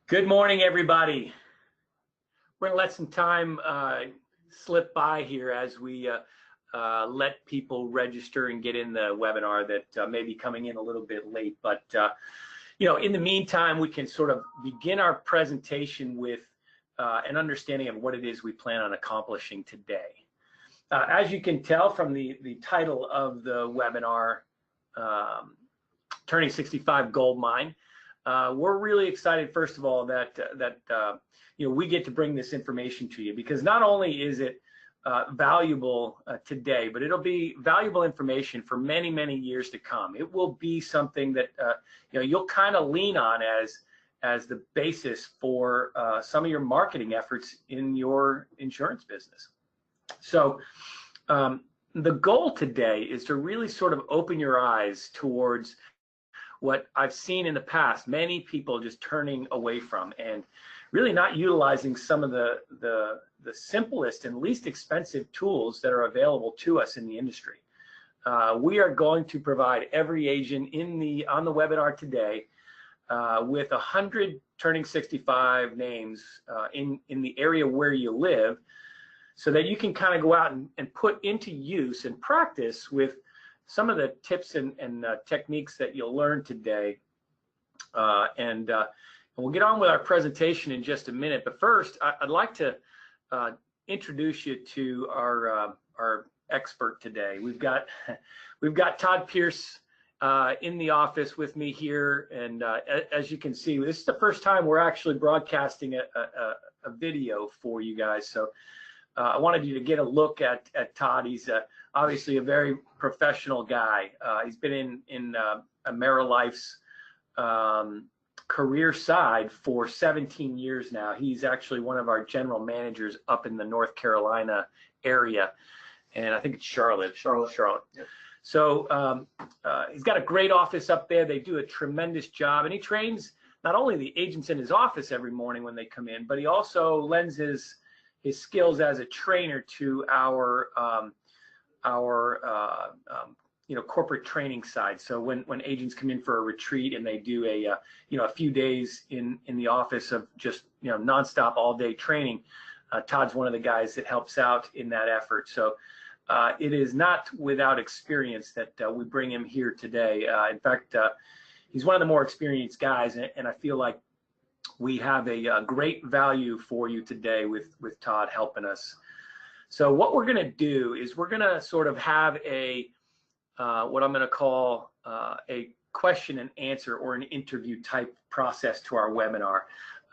Good morning, everybody. We're going to let some time slip by here as we let people register and get in the webinar that may be coming in a little bit late. But, in the meantime, we can sort of begin our presentation with an understanding of what it is we plan on accomplishing today. As you can tell from the title of the webinar, Turning 65 Gold Mine, we're really excited, first of all, that we get to bring this information to you, because not only is it valuable today, but it'll be valuable information for many, many years to come. It will be something that you'll kind of lean on as the basis for some of your marketing efforts in your insurance business. So the goal today is to really sort of open your eyes towards what I've seen in the past, many people just turning away from and really not utilizing some of the simplest and least expensive tools that are available to us in the industry. We are going to provide every agent on the webinar today with 100 Turning 65 names in the area where you live, so that you can kind of go out and put into use and practice with some of the tips and techniques that you'll learn today. And we'll get on with our presentation in just a minute. But first, I'd like to introduce you to our expert today. We've got Todd Pierce in the office with me here, and as you can see, this is the first time we're actually broadcasting a video for you guys. So I wanted you to get a look at Todd. He's obviously a very professional guy. He's been in AmeriLife's career side for 17 years now. He's actually one of our general managers up in the North Carolina area, and I think it's Charlotte. Yep. So he's got a great office up there. They do a tremendous job, and he trains not only the agents in his office every morning when they come in, but he also lends his skills as a trainer to our corporate training side. So when agents come in for a retreat and they do a few days in the office of just nonstop all day training, Todd's one of the guys that helps out in that effort. So it is not without experience that we bring him here today. In fact, he's one of the more experienced guys, and I feel like we have a great value for you today with Todd helping us. So what we're going to do is we're going to sort of have what I'm going to call a question and answer or an interview type process to our webinar.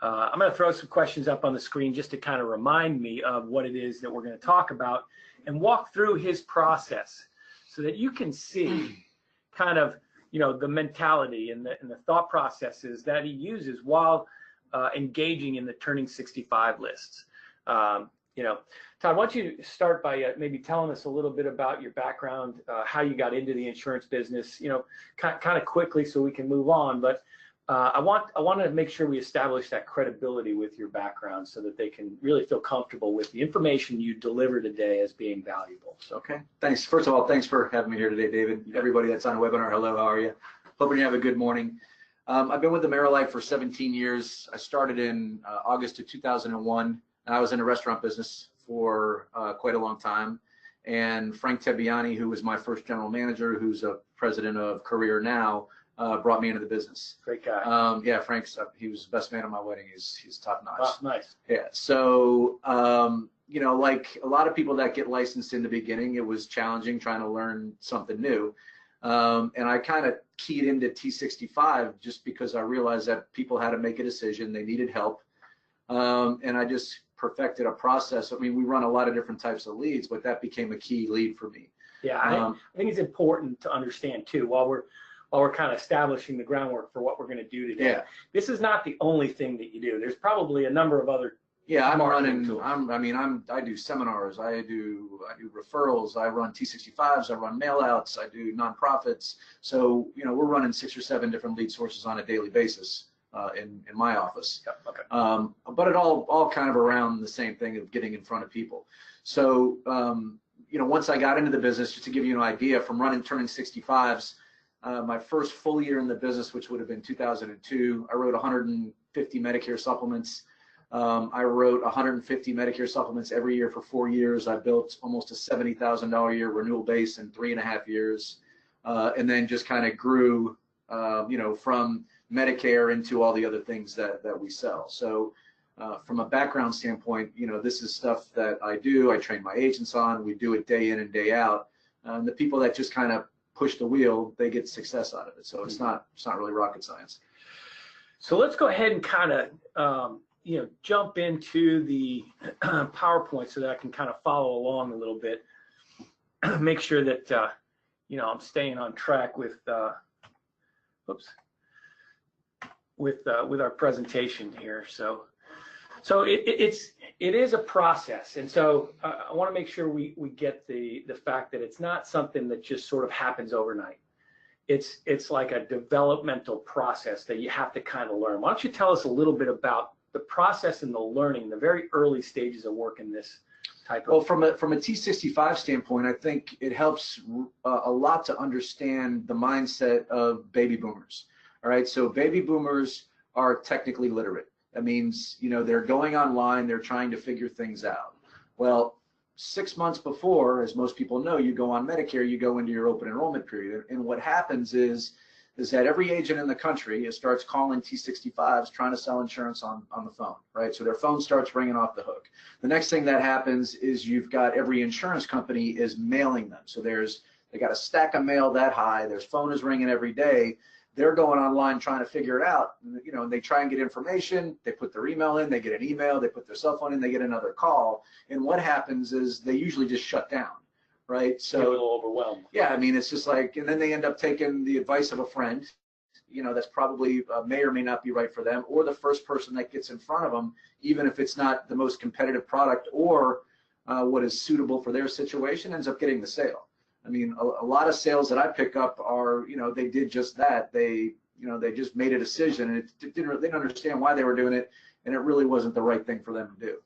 I'm going to throw some questions up on the screen just to kind of remind me of what it is that we're going to talk about and walk through his process so that you can see kind of the mentality and the thought processes that he uses while engaging in the Turning 65 lists. Todd, why don't you start by maybe telling us a little bit about your background, how you got into the insurance business, kind of quickly so we can move on. But I want to make sure we establish that credibility with your background so that they can really feel comfortable with the information you deliver today as being valuable. So. Okay, thanks. First of all, thanks for having me here today, David. Everybody that's on the webinar, hello, how are you? Hoping you have a good morning. I've been with AmeriLife for 17 years. I started in August of 2001, and I was in the restaurant business for quite a long time. And Frank Tebbiani, who was my first general manager, who's a president of Career now, brought me into the business. Great guy. Yeah, Frank's he was the best man at my wedding. He's top notch. Oh, nice. Yeah. So like a lot of people that get licensed in the beginning, it was challenging trying to learn something new. And I kind of keyed into T-65 just because I realized that people had to make a decision, they needed help, and I just perfected a process. I mean, we run a lot of different types of leads, but that became a key lead for me. Yeah, I think it's important to understand too, while we're kind of establishing the groundwork for what we're going to do today. Yeah. This is not the only thing that you do. There's probably a number of other. Yeah, I do seminars, I do referrals, I run T-65s, I run mailouts, I do nonprofits. So, we're running 6 or 7 different lead sources on a daily basis in my office. Yep, okay. But it all kind of around the same thing of getting in front of people. So, once I got into the business, just to give you an idea, from running Turning 65s, my first full year in the business, which would have been 2002, I wrote 50 Medicare supplements. I wrote 150 Medicare supplements every year for 4 years. I built almost a $70,000 a year renewal base in 3.5 years, and then just kind of grew, from Medicare into all the other things that we sell. So from a background standpoint, this is stuff that I do. I train my agents on. We do it day in and day out. The people that just kind of push the wheel, they get success out of it. So it's not really rocket science. So let's go ahead and kind of jump into the PowerPoint so that I can kind of follow along a little bit. Make sure that I'm staying on track with our presentation here. So it is a process, and so I want to make sure we get the fact that it's not something that just sort of happens overnight. It's like a developmental process that you have to kind of learn. Why don't you tell us a little bit about the process and the learning, the very early stages of working this type of? Well, from a T-65 standpoint, I think it helps a lot to understand the mindset of baby boomers. All right, so baby boomers are technically literate. That means, they're going online, they're trying to figure things out. Well, 6 months before, as most people know, you go on Medicare, you go into your open enrollment period. And what happens is that every agent in the country starts calling T-65s trying to sell insurance on the phone, right? So their phone starts ringing off the hook. The next thing that happens is you've got every insurance company is mailing them. So they got a stack of mail that high, their phone is ringing every day. They're going online trying to figure it out, and they try and get information. They put their email in, they get an email, they put their cell phone in, they get another call. And what happens is they usually just shut down, right? So a little overwhelmed. Yeah, I mean, it's just like, and then they end up taking the advice of a friend, that's probably may or may not be right for them, or the first person that gets in front of them, even if it's not the most competitive product or what is suitable for their situation, ends up getting the sale. I mean, a lot of sales that I pick up are, they did just that. They just made a decision, and they didn't understand why they were doing it, and it really wasn't the right thing for them to do.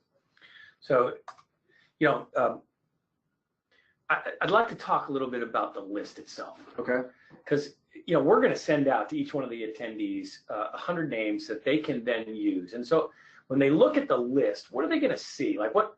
So, I'd like to talk a little bit about the list itself. Okay. Because, we're going to send out to each one of the attendees 100 names that they can then use. And so when they look at the list, what are they going to see? Like what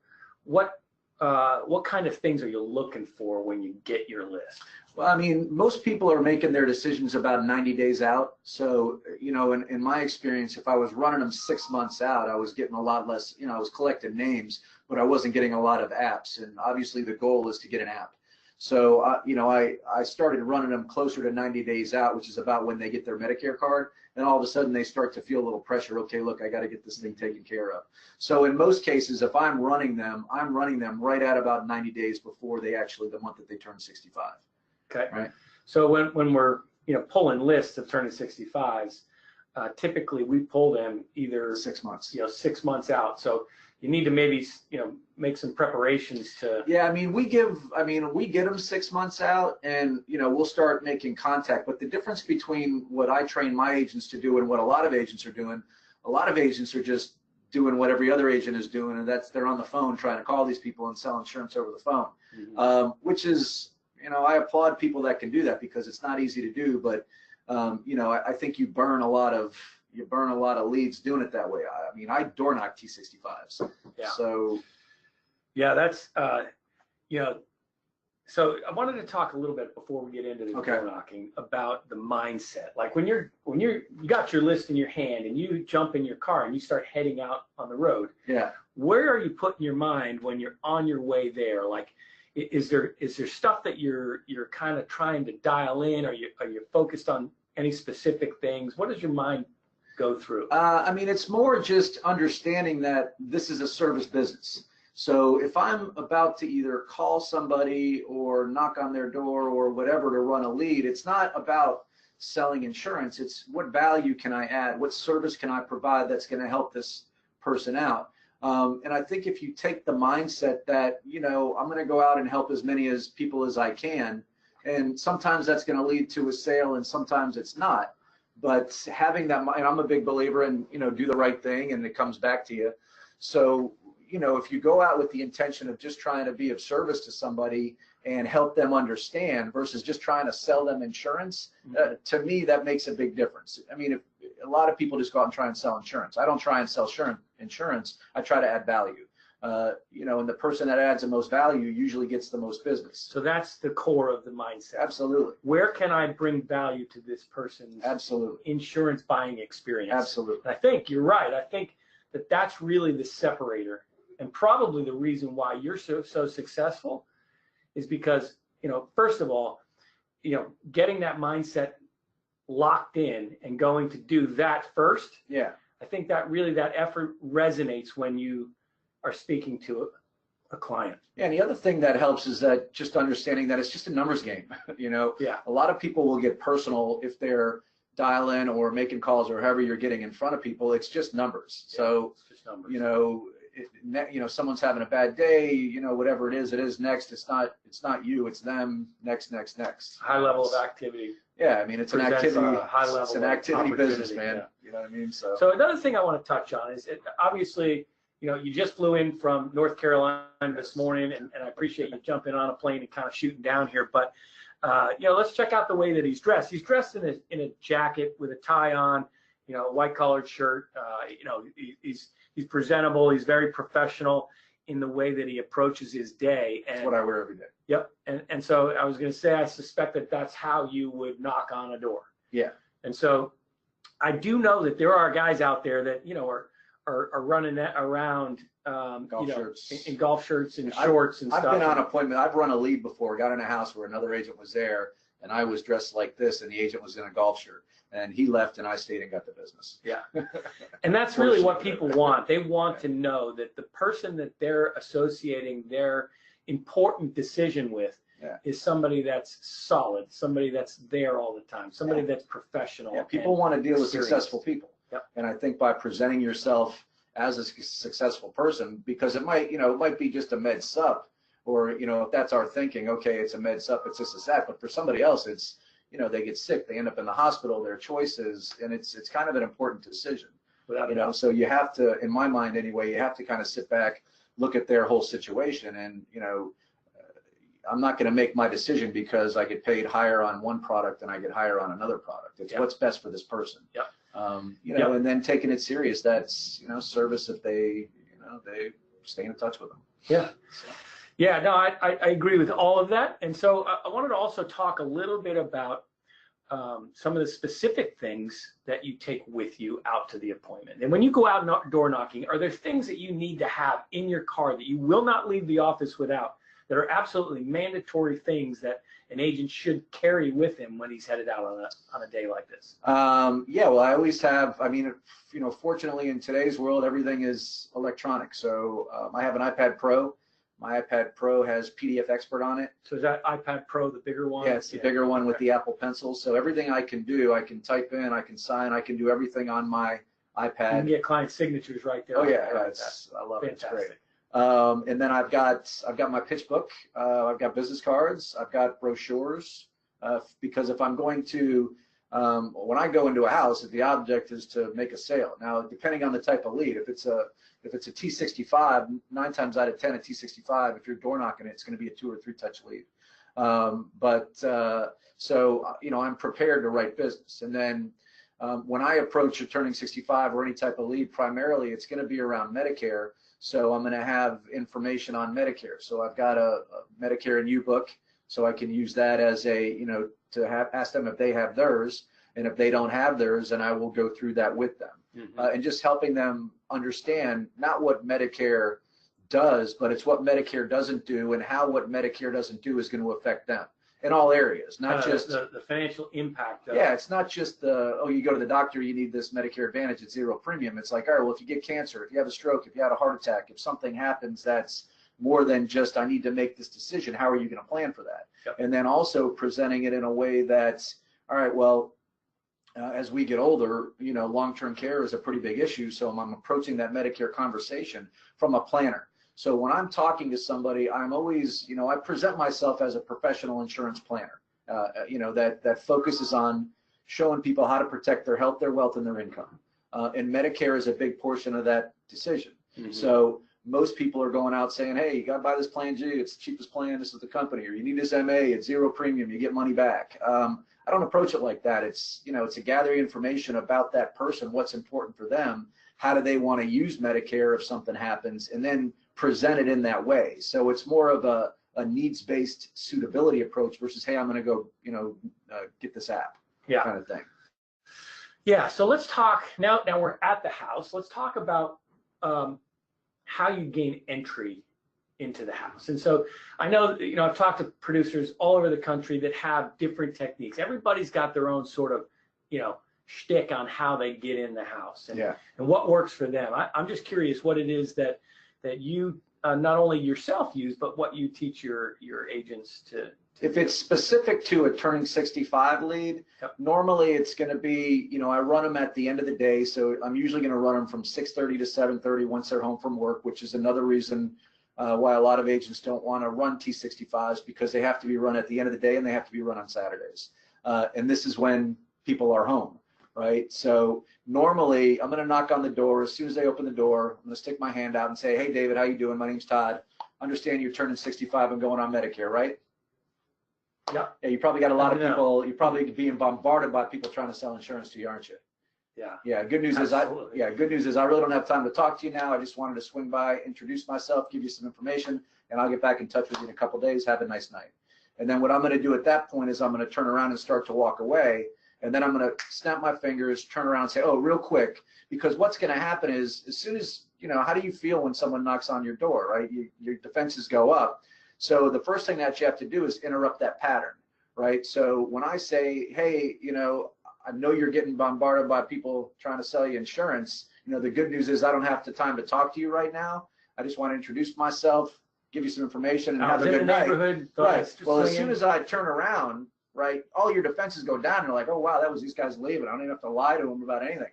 kind of things are you looking for when you get your list? Well, I mean, most people are making their decisions about 90 days out. So, in my experience, if I was running them 6 months out, I was getting a lot less, I was collecting names, but I wasn't getting a lot of apps. And obviously the goal is to get an app. So, I started running them closer to 90 days out, which is about when they get their Medicare card. And all of a sudden they start to feel a little pressure. Okay, look, I got to get this thing taken care of. So in most cases, if I'm running them right at about 90 days before the month that they turn 65. Okay. Right. So when we're pulling lists of turning 65s, typically we pull them either 6 months. 6 months out. So you need to maybe make some preparations to. Yeah, I mean we get them 6 months out, and we'll start making contact. But the difference between what I train my agents to do and what a lot of agents are doing, a lot of agents are just doing what every other agent is doing, and that's they're on the phone trying to call these people and sell insurance over the phone, which is, I applaud people that can do that because it's not easy to do. But I think you burn a lot of leads doing it that way. I mean, I door knock T-65s. Yeah. So. Yeah, that's So I wanted to talk a little bit before we get into the door knocking about the mindset. Like when you got your list in your hand and you jump in your car and you start heading out on the road. Yeah. Where are you putting your mind when you're on your way there? Like, is there stuff that you're kind of trying to dial in? Are you focused on any specific things? What does your mind go through? I mean, it's more just understanding that this is a service business. So if I'm about to either call somebody or knock on their door or whatever to run a lead, it's not about selling insurance. It's what value can I add? What service can I provide that's going to help this person out? And I think if you take the mindset that, I'm going to go out and help as many people as I can, and sometimes that's going to lead to a sale and sometimes it's not. But having that mind, I'm a big believer in, do the right thing and it comes back to you. So, if you go out with the intention of just trying to be of service to somebody and help them understand versus just trying to sell them insurance, to me, that makes a big difference. I mean, a lot of people just go out and try and sell insurance. I don't try and sell insurance. I try to add value. You know, and the person that adds the most value usually gets the most business. So that's the core of the mindset. Absolutely. Where can I bring value to this person's Absolutely insurance buying experience? Absolutely. And I think you're right. I think that that's really the separator, and probably the reason why you're so successful is because, you know, first of all, you know, getting that mindset locked in and going to do that first. Yeah. I think that really that effort resonates when you are speaking to a client. Yeah, and the other thing that helps is that just understanding that it's just a numbers game. You know, yeah, a lot of people will get personal if they're dialing or making calls or however you're getting in front of people. It's just numbers. Yeah, so it's just numbers. You know, someone's having a bad day. You know, whatever it is next. It's not you. It's them. Next. High level of activity. Yeah, I mean, it's an activity. High level. It's an activity business, man. Yeah. You know what I mean? So another thing I want to touch on is obviously, you know, you just flew in from North Carolina this morning, and I appreciate you jumping on a plane and kind of shooting down here. But you know, let's check out the way that he's dressed. He's dressed in a jacket with a tie on, you know, a white collared shirt. You know, he's presentable. He's very professional in the way that he approaches his day. And that's what I wear every day. Yep. And so I was going to say, I suspect that that's how you would knock on a door. Yeah. And so I do know that there are guys out there that, you know, are running around, golf shirts. In golf shirts and shorts and stuff. I've been on appointment. I've run a lead before. Got in a house where another agent was there, and I was dressed like this, and the agent was in a golf shirt, and he left, and I stayed and got the business. Yeah, and that's really what people want. They want to know that the person that they're associating their important decision with is somebody that's solid, somebody that's there all the time, somebody that's professional. Yeah, people want to deal with successful people. Yep. And I think by presenting yourself as a successful person, because it might be just a med sup, or, you know, if that's our thinking, okay, it's a med sup, it's just a sat, but for somebody else, it's, you know, they get sick, they end up in the hospital, their choices, and it's kind of an important decision. Without you know, so you have to, in my mind anyway, you have to kind of sit back, look at their whole situation, and, you know, I'm not going to make my decision because I get paid higher on one product and I get higher on another product. It's what's best for this person. Yep. You know, and then taking it serious. That's, you know, service if they, you know, they stay in touch with them. Yeah. So. Yeah, no, I agree with all of that. And so I wanted to also talk a little bit about some of the specific things that you take with you out to the appointment. And when you go out door knocking, are there things that you need to have in your car that you will not leave the office without, that are absolutely mandatory things that an agent should carry with him when he's headed out on a day like this? Yeah, well, I always have, I mean, you know, fortunately in today's world, everything is electronic. So I have an iPad Pro. My iPad Pro has PDF Expert on it. So is that iPad Pro the bigger one? Yeah, it's the bigger one with the Apple Pencil. So everything I can do, I can type in, I can sign, I can do everything on my iPad. You can get client signatures right there. Oh yeah, I love it. It's great. And then I've got my pitch book. I've got business cards. I've got brochures. Because if I'm going to, when I go into a house, the object is to make a sale. Now, depending on the type of lead, if it's a T-65, 9 times out of 10, a T-65, if you're door knocking it, it's going to be a 2 or 3 touch lead. So you know, I'm prepared to write business. And then when I approach a turning 65 or any type of lead, primarily it's going to be around Medicare. So I'm going to have information on Medicare. So I've got a Medicare and You book, so I can use that as a, you know, to ask them if they have theirs, and if they don't have theirs, then I will go through that with them. Mm-hmm. And just helping them understand not what Medicare does, but it's what Medicare doesn't do, and how what Medicare doesn't do is going to affect them in all areas, not just the financial impact. Yeah, it's not just the, oh, you go to the doctor, you need this Medicare Advantage, it's 0 premium. It's like, all right, well, if you get cancer, if you have a stroke, if you had a heart attack, if something happens that's more than just I need to make this decision, how are you going to plan for that? Yep. And then also presenting it in a way that's, all right, well, as we get older, you know, long-term care is a pretty big issue, so I'm approaching that Medicare conversation from a planner. So when I'm talking to somebody, I'm always, you know, I present myself as a professional insurance planner, you know, that focuses on showing people how to protect their health, their wealth, and their income. And Medicare is a big portion of that decision. Mm-hmm. So most people are going out saying, hey, you got to buy this plan G, it's the cheapest plan, this is the company, or you need this MA, it's 0 premium, you get money back. I don't approach it like that. It's, you know, it's a gathering information about that person, what's important for them, how do they want to use Medicare if something happens, and then present it in that way. So it's more of a needs-based suitability approach versus, hey, I'm going to go, you know, get this app, Yeah. kind of thing. Yeah. So let's talk now. Now we're at the house. Let's talk about how you gain entry into the house. And so I know, you know, I've talked to producers all over the country that have different techniques. Everybody's got their own sort of, you know, shtick on how they get in the house and, and what works for them. I'm just curious what it is that you not only yourself use, but what you teach your agents to if it's specific to a turning 65 lead, normally it's going to be, you know, I run them at the end of the day. So I'm usually going to run them from 6:30 to 7:30 once they're home from work, which is another reason why a lot of agents don't want to run T-65s, because they have to be run at the end of the day and they have to be run on Saturdays. And this is when people are home, right? So normally I'm going to knock on the door. As soon as they open the door, I'm going to stick my hand out and say, hey, David, how you doing? My name's Todd. Understand you're turning 65 and going on Medicare, right? Yeah. Yeah, you probably got a lot of people, you're probably being bombarded by people trying to sell insurance to you, aren't you? Yeah. Yeah, good news is good news is I really don't have time to talk to you now. I just wanted to swing by, introduce myself, give you some information, and I'll get back in touch with you in a couple of days. Have a nice night. And then what I'm going to do at that point is I'm going to turn around and start to walk away, and then I'm going to snap my fingers, turn around and say, oh, real quick, because what's going to happen is as soon as, you know, how do you feel when someone knocks on your door, right? Your defenses go up. So the first thing that you have to do is interrupt that pattern, right? So when I say, hey, you know you're getting bombarded by people trying to sell you insurance, you know, the good news is I don't have the time to talk to you right now. I just want to introduce myself, give you some information, and have a good night. Right. Well, as soon as I turn around, right, all your defenses go down, and you're like, oh, wow, that was these guys leaving. I don't even have to lie to them about anything.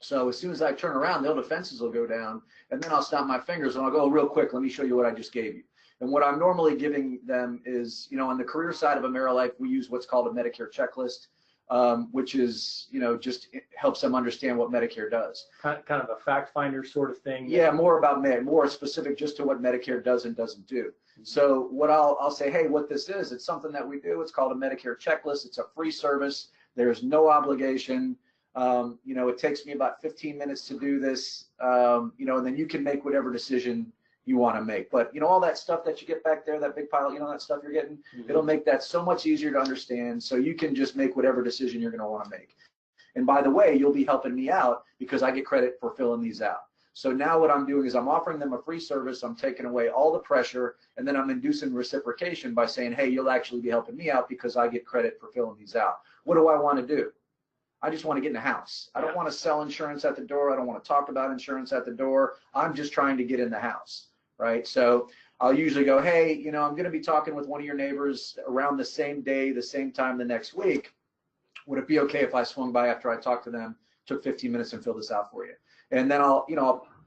So as soon as I turn around, their defenses will go down, and then I'll snap my fingers and I'll go, oh, real quick, let me show you what I just gave you. And what I'm normally giving them is, you know, on the career side of AmeriLife, we use what's called a Medicare checklist, which is, you know, just helps them understand what Medicare does. Kind of a fact finder sort of thing. Yeah, more about more specific just to what Medicare does and doesn't do. Mm-hmm. So what I'll say, hey, what this is, it's something that we do. It's called a Medicare checklist. It's a free service. There's no obligation. You know, it takes me about 15 minutes to do this, you know, and then you can make whatever decision you want to make. But, you know, all that stuff that you get back there, that big pile, you know, that stuff you're getting, it'll make that so much easier to understand. So you can just make whatever decision you're going to want to make. And by the way, you'll be helping me out because I get credit for filling these out. So now what I'm doing is I'm offering them a free service. I'm taking away all the pressure, and then I'm inducing reciprocation by saying, hey, you'll actually be helping me out because I get credit for filling these out. What do I want to do? I just want to get in the house. I don't want to sell insurance at the door. I don't want to talk about insurance at the door. I'm just trying to get in the house, right? So I'll usually go, hey, you know, I'm going to be talking with one of your neighbors around the same day, the same time the next week. Would it be okay if I swung by after I talked to them, took 15 minutes and filled this out for you? And then I'll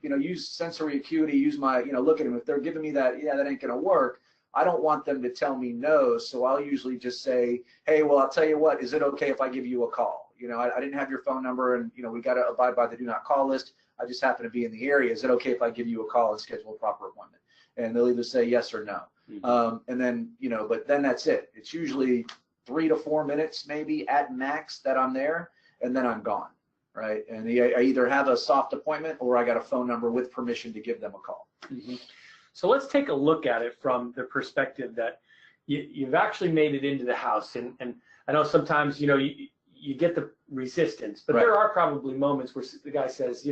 use sensory acuity, use my, look at them. If they're giving me that, yeah, that ain't going to work, I don't want them to tell me no. So I'll usually just say, hey, well, I'll tell you what, is it okay if I give you a call? I didn't have your phone number, and, we got to abide by the do not call list. I just happen to be in the area. Is it okay if I give you a call and schedule a proper appointment? And they'll either say yes or no. Mm-hmm. And then, but then that's it. It's usually 3 to 4 minutes, maybe at max, that I'm there, and then I'm gone, right? And I either have a soft appointment or I got a phone number with permission to give them a call. Mm-hmm. So let's take a look at it from the perspective that you've actually made it into the house. And I know sometimes, you get the resistance, but right. There are probably moments where the guy says,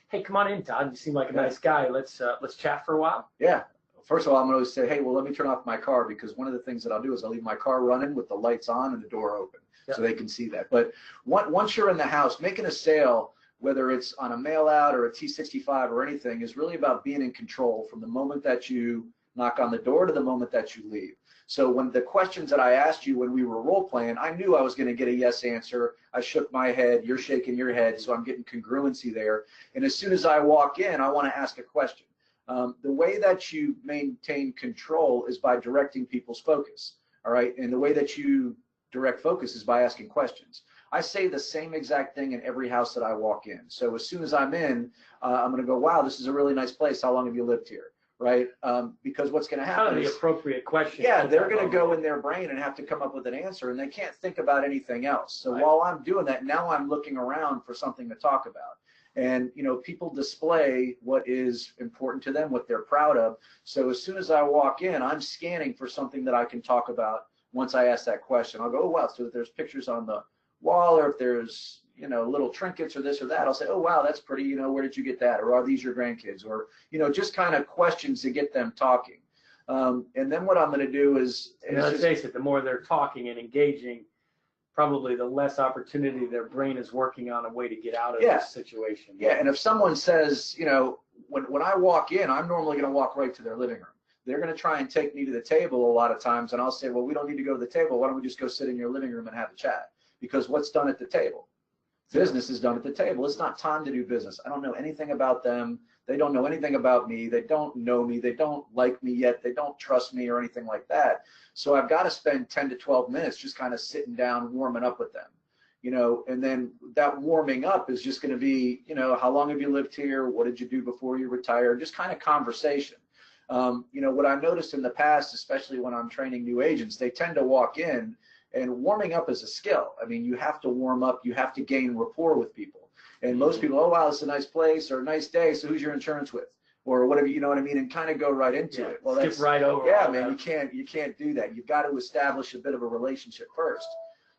hey, come on in, Todd. You seem like a nice guy. Let's chat for a while. Yeah. First of all, I'm going to say, hey, well, let me turn off my car, because one of the things that I'll do is I'll leave my car running with the lights on and the door open, yep, so they can see that. But once you're in the house, making a sale, whether it's on a mail out or a T-65 or anything, is really about being in control from the moment that you knock on the door to the moment that you leave. So when the questions that I asked you when we were role playing, I knew I was going to get a yes answer. I shook my head, you're shaking your head, so I'm getting congruency there. And as soon as I walk in, I want to ask a question. The way that you maintain control is by directing people's focus, all right? And the way that you direct focus is by asking questions. I say the same exact thing in every house that I walk in. So as soon as I'm in, I'm going to go, wow, this is a really nice place. How long have you lived here? right? Because what's going to happen kind of the is, appropriate question. yeah, they're going to go in their brain and have to come up with an answer, and they can't think about anything else. So right. while I'm doing that, now I'm looking around for something to talk about. And, you know, people display what is important to them, what they're proud of. So as soon as I walk in, I'm scanning for something that I can talk about. Once I ask that question, I'll go, oh, wow, so if there's pictures on the wall, or if there's, you know, little trinkets or this or that, I'll say, oh, wow, that's pretty, you know, where did you get that? Or are these your grandkids? Or, you know, just kind of questions to get them talking. And then what I'm going to do is let's face it, the more they're talking and engaging, probably the less opportunity their brain is working on a way to get out of this situation. Yeah, and if someone says, you know, when I walk in, I'm normally going to walk right to their living room. They're going to try and take me to the table a lot of times, and I'll say, well, we don't need to go to the table. Why don't we just go sit in your living room and have a chat? Because what's done at the table? Business is done at the table. It's not time to do business. I don't know anything about them. They don't know anything about me. They don't know me. They don't like me yet. They don't trust me or anything like that. So I've got to spend 10 to 12 minutes just kind of sitting down, warming up with them. You know, and then that warming up is just going to be, you know, how long have you lived here? What did you do before you retired? Just kind of conversation. You know, what I noticed in the past, especially when I'm training new agents, they tend to walk in, and warming up is a skill. I mean, you have to warm up, you have to gain rapport with people. And most people, oh, wow, it's a nice place or a nice day. So who's your insurance with? Or whatever, you know what I mean? And kind of go right into it. Well, skip right over. Yeah, man, you can't do that. You've got to establish a bit of a relationship first.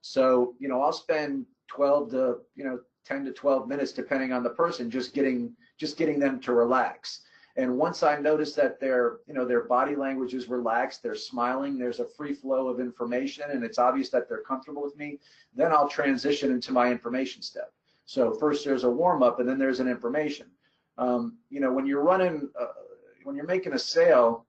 So, you know, I'll spend 12 to, you know, 10 to 12 minutes, depending on the person, just getting them to relax. And once I notice that their body language is relaxed, they're smiling, there's a free flow of information, and it's obvious that they're comfortable with me, then I'll transition into my information step. So first there's a warm up, and then there's an information. You know, when you're making a sale,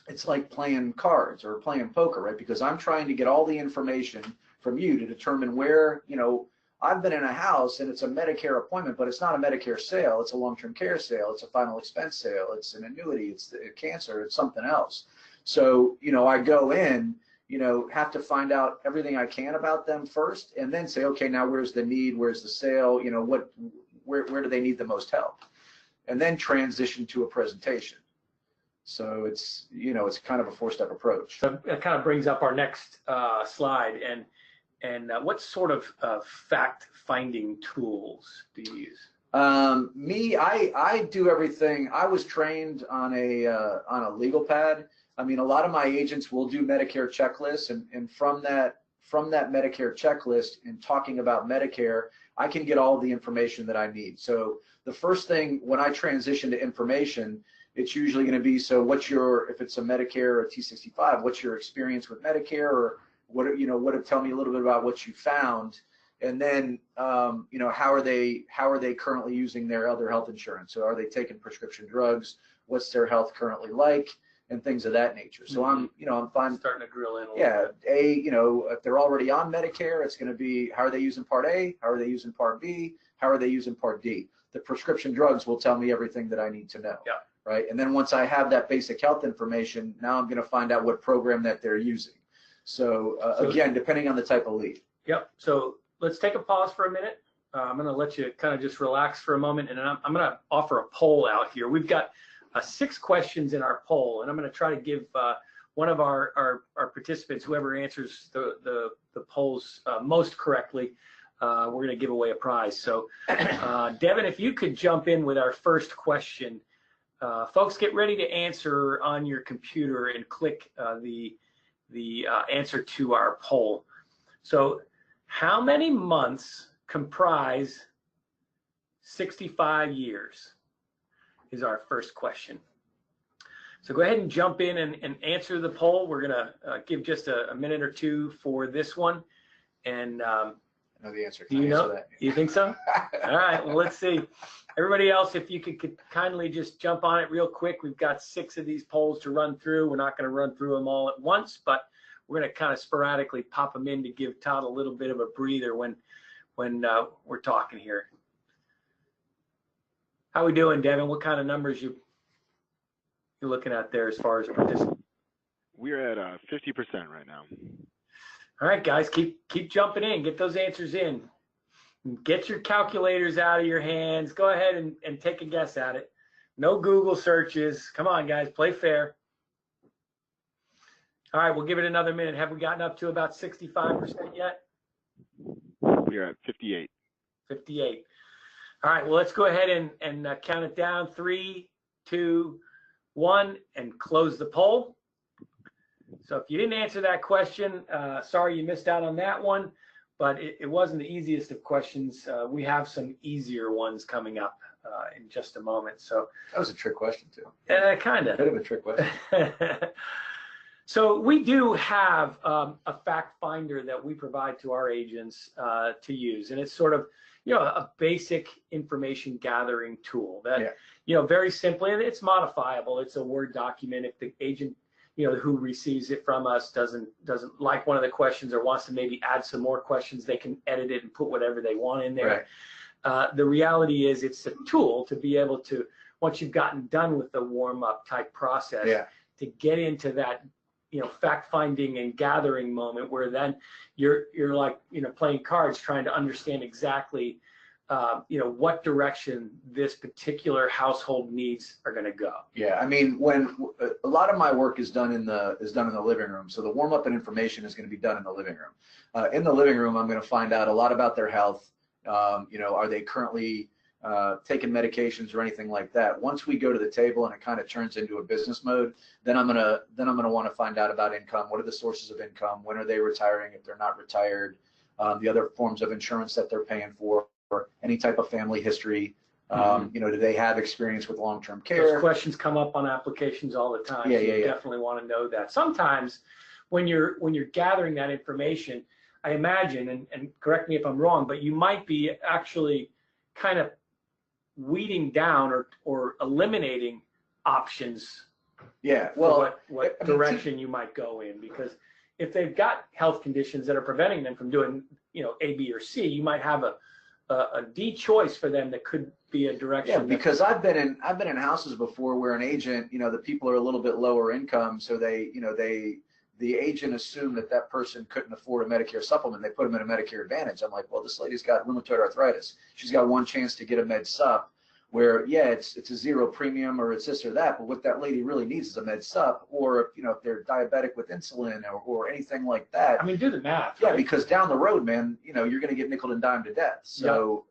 it's like playing cards or playing poker, right? Because I'm trying to get all the information from you to determine where, you know, I've been in a house and it's a Medicare appointment, but it's not a Medicare sale. It's a long-term care sale. It's a final expense sale. It's an annuity. It's cancer. It's something else. So, you know, I go in, you know, have to find out everything I can about them first, and then say, okay, now where's the need? Where's the sale? You know, where do they need the most help? And then transition to a presentation. So it's, you know, it's kind of a four-step approach. So it kind of brings up our next slide. And what sort of fact-finding tools do you use? I do everything. I was trained on a legal pad. I mean, a lot of my agents will do Medicare checklists, and from that Medicare checklist and talking about Medicare, I can get all the information that I need. So the first thing when I transition to information, it's usually going to be, so what's your, if it's a Medicare or a T-65, what's your experience with Medicare, or tell me a little bit about what you found, and then you know, how are they currently using their other health insurance? So are they taking prescription drugs? What's their health currently like, and things of that nature. So I'm fine. Starting to drill in a little bit. You know, if they're already on Medicare, it's going to be, how are they using Part A? How are they using Part B? How are they using Part D? The prescription drugs will tell me everything that I need to know. Yeah. Right. And then once I have that basic health information, now I'm going to find out what program that they're using. So again, depending on the type of lead. Yep. So let's take a pause for a minute. I'm going to let you kind of just relax for a moment, and I'm going to offer a poll out here. We've got 6 questions in our poll, and I'm going to try to give one of our participants, whoever answers the polls most correctly, we're going to give away a prize. So Devin, if you could jump in with our first question. Folks, get ready to answer on your computer and click the answer to our poll. So how many months comprise 65 years is our first question. So go ahead and jump in and answer the poll. We're going to give just a minute or two for this one. And I know the answer. Do you know? You think so? All right. Well, let's see. Everybody else, if you could kindly just jump on it real quick. We've got 6 of these polls to run through. We're not going to run through them all at once, but we're going to kind of sporadically pop them in to give Todd a little bit of a breather when we're talking here. How we doing, Devin? What kind of numbers you're looking at there as far as participants? We're at 50% right now. All right, guys, keep jumping in. Get those answers in. Get your calculators out of your hands. Go ahead and take a guess at it. No Google searches. Come on, guys, play fair. All right, we'll give it another minute. Have we gotten up to about 65% yet? We are at 58. 58. All right, well, let's go ahead and count it down. 3, 2, 1, and close the poll. So if you didn't answer that question, sorry you missed out on that one, but it wasn't the easiest of questions. We have some easier ones coming up in just a moment. So That was a trick question too. Kind of. A bit of a trick question. So we do have a fact finder that we provide to our agents to use, and it's sort of, a basic information gathering tool that, very simply, and it's modifiable. It's a Word document. If the agent, who receives it from us doesn't like one of the questions or wants to maybe add some more questions, they can edit it and put whatever they want in there. Right. The reality is it's a tool to be able to, once you've gotten done with the warm-up type process, to get into that fact finding and gathering moment where then you're like playing cards, trying to understand exactly what direction this particular household needs are going to go. Yeah, I mean, when a lot of my work is done in the living room, so the warm up and information is going to be done in the living room. In the living room, I'm going to find out a lot about their health. Are they currently taking medications or anything like that? Once we go to the table and it kind of turns into a business mode, then I'm gonna want to find out about income. What are the sources of income? When are they retiring if they're not retired? The other forms of insurance that they're paying for, any type of family history. Do they have experience with long-term care? Those questions come up on applications all the time. So you definitely want to know that. Sometimes when you're gathering that information, I imagine, and correct me if I'm wrong, but you might be actually kind of weeding down or eliminating options. Yeah, well, what direction you might go in, because if they've got health conditions that are preventing them from doing A, B, or C, you might have a D choice for them that could be a direction. Yeah, because I've been in houses before where an agent, the people are a little bit lower income, so the agent assumed that person couldn't afford a Medicare supplement. They put them in a Medicare Advantage. I'm like, well, this lady's got rheumatoid arthritis. She's got one chance to get a med sup, where it's a zero premium or it's this or that, but what that lady really needs is a med sup, or if they're diabetic with insulin or anything like that. I mean, do the math. Yeah, right? Because down the road, man, you're going to get nickel and dime to death. So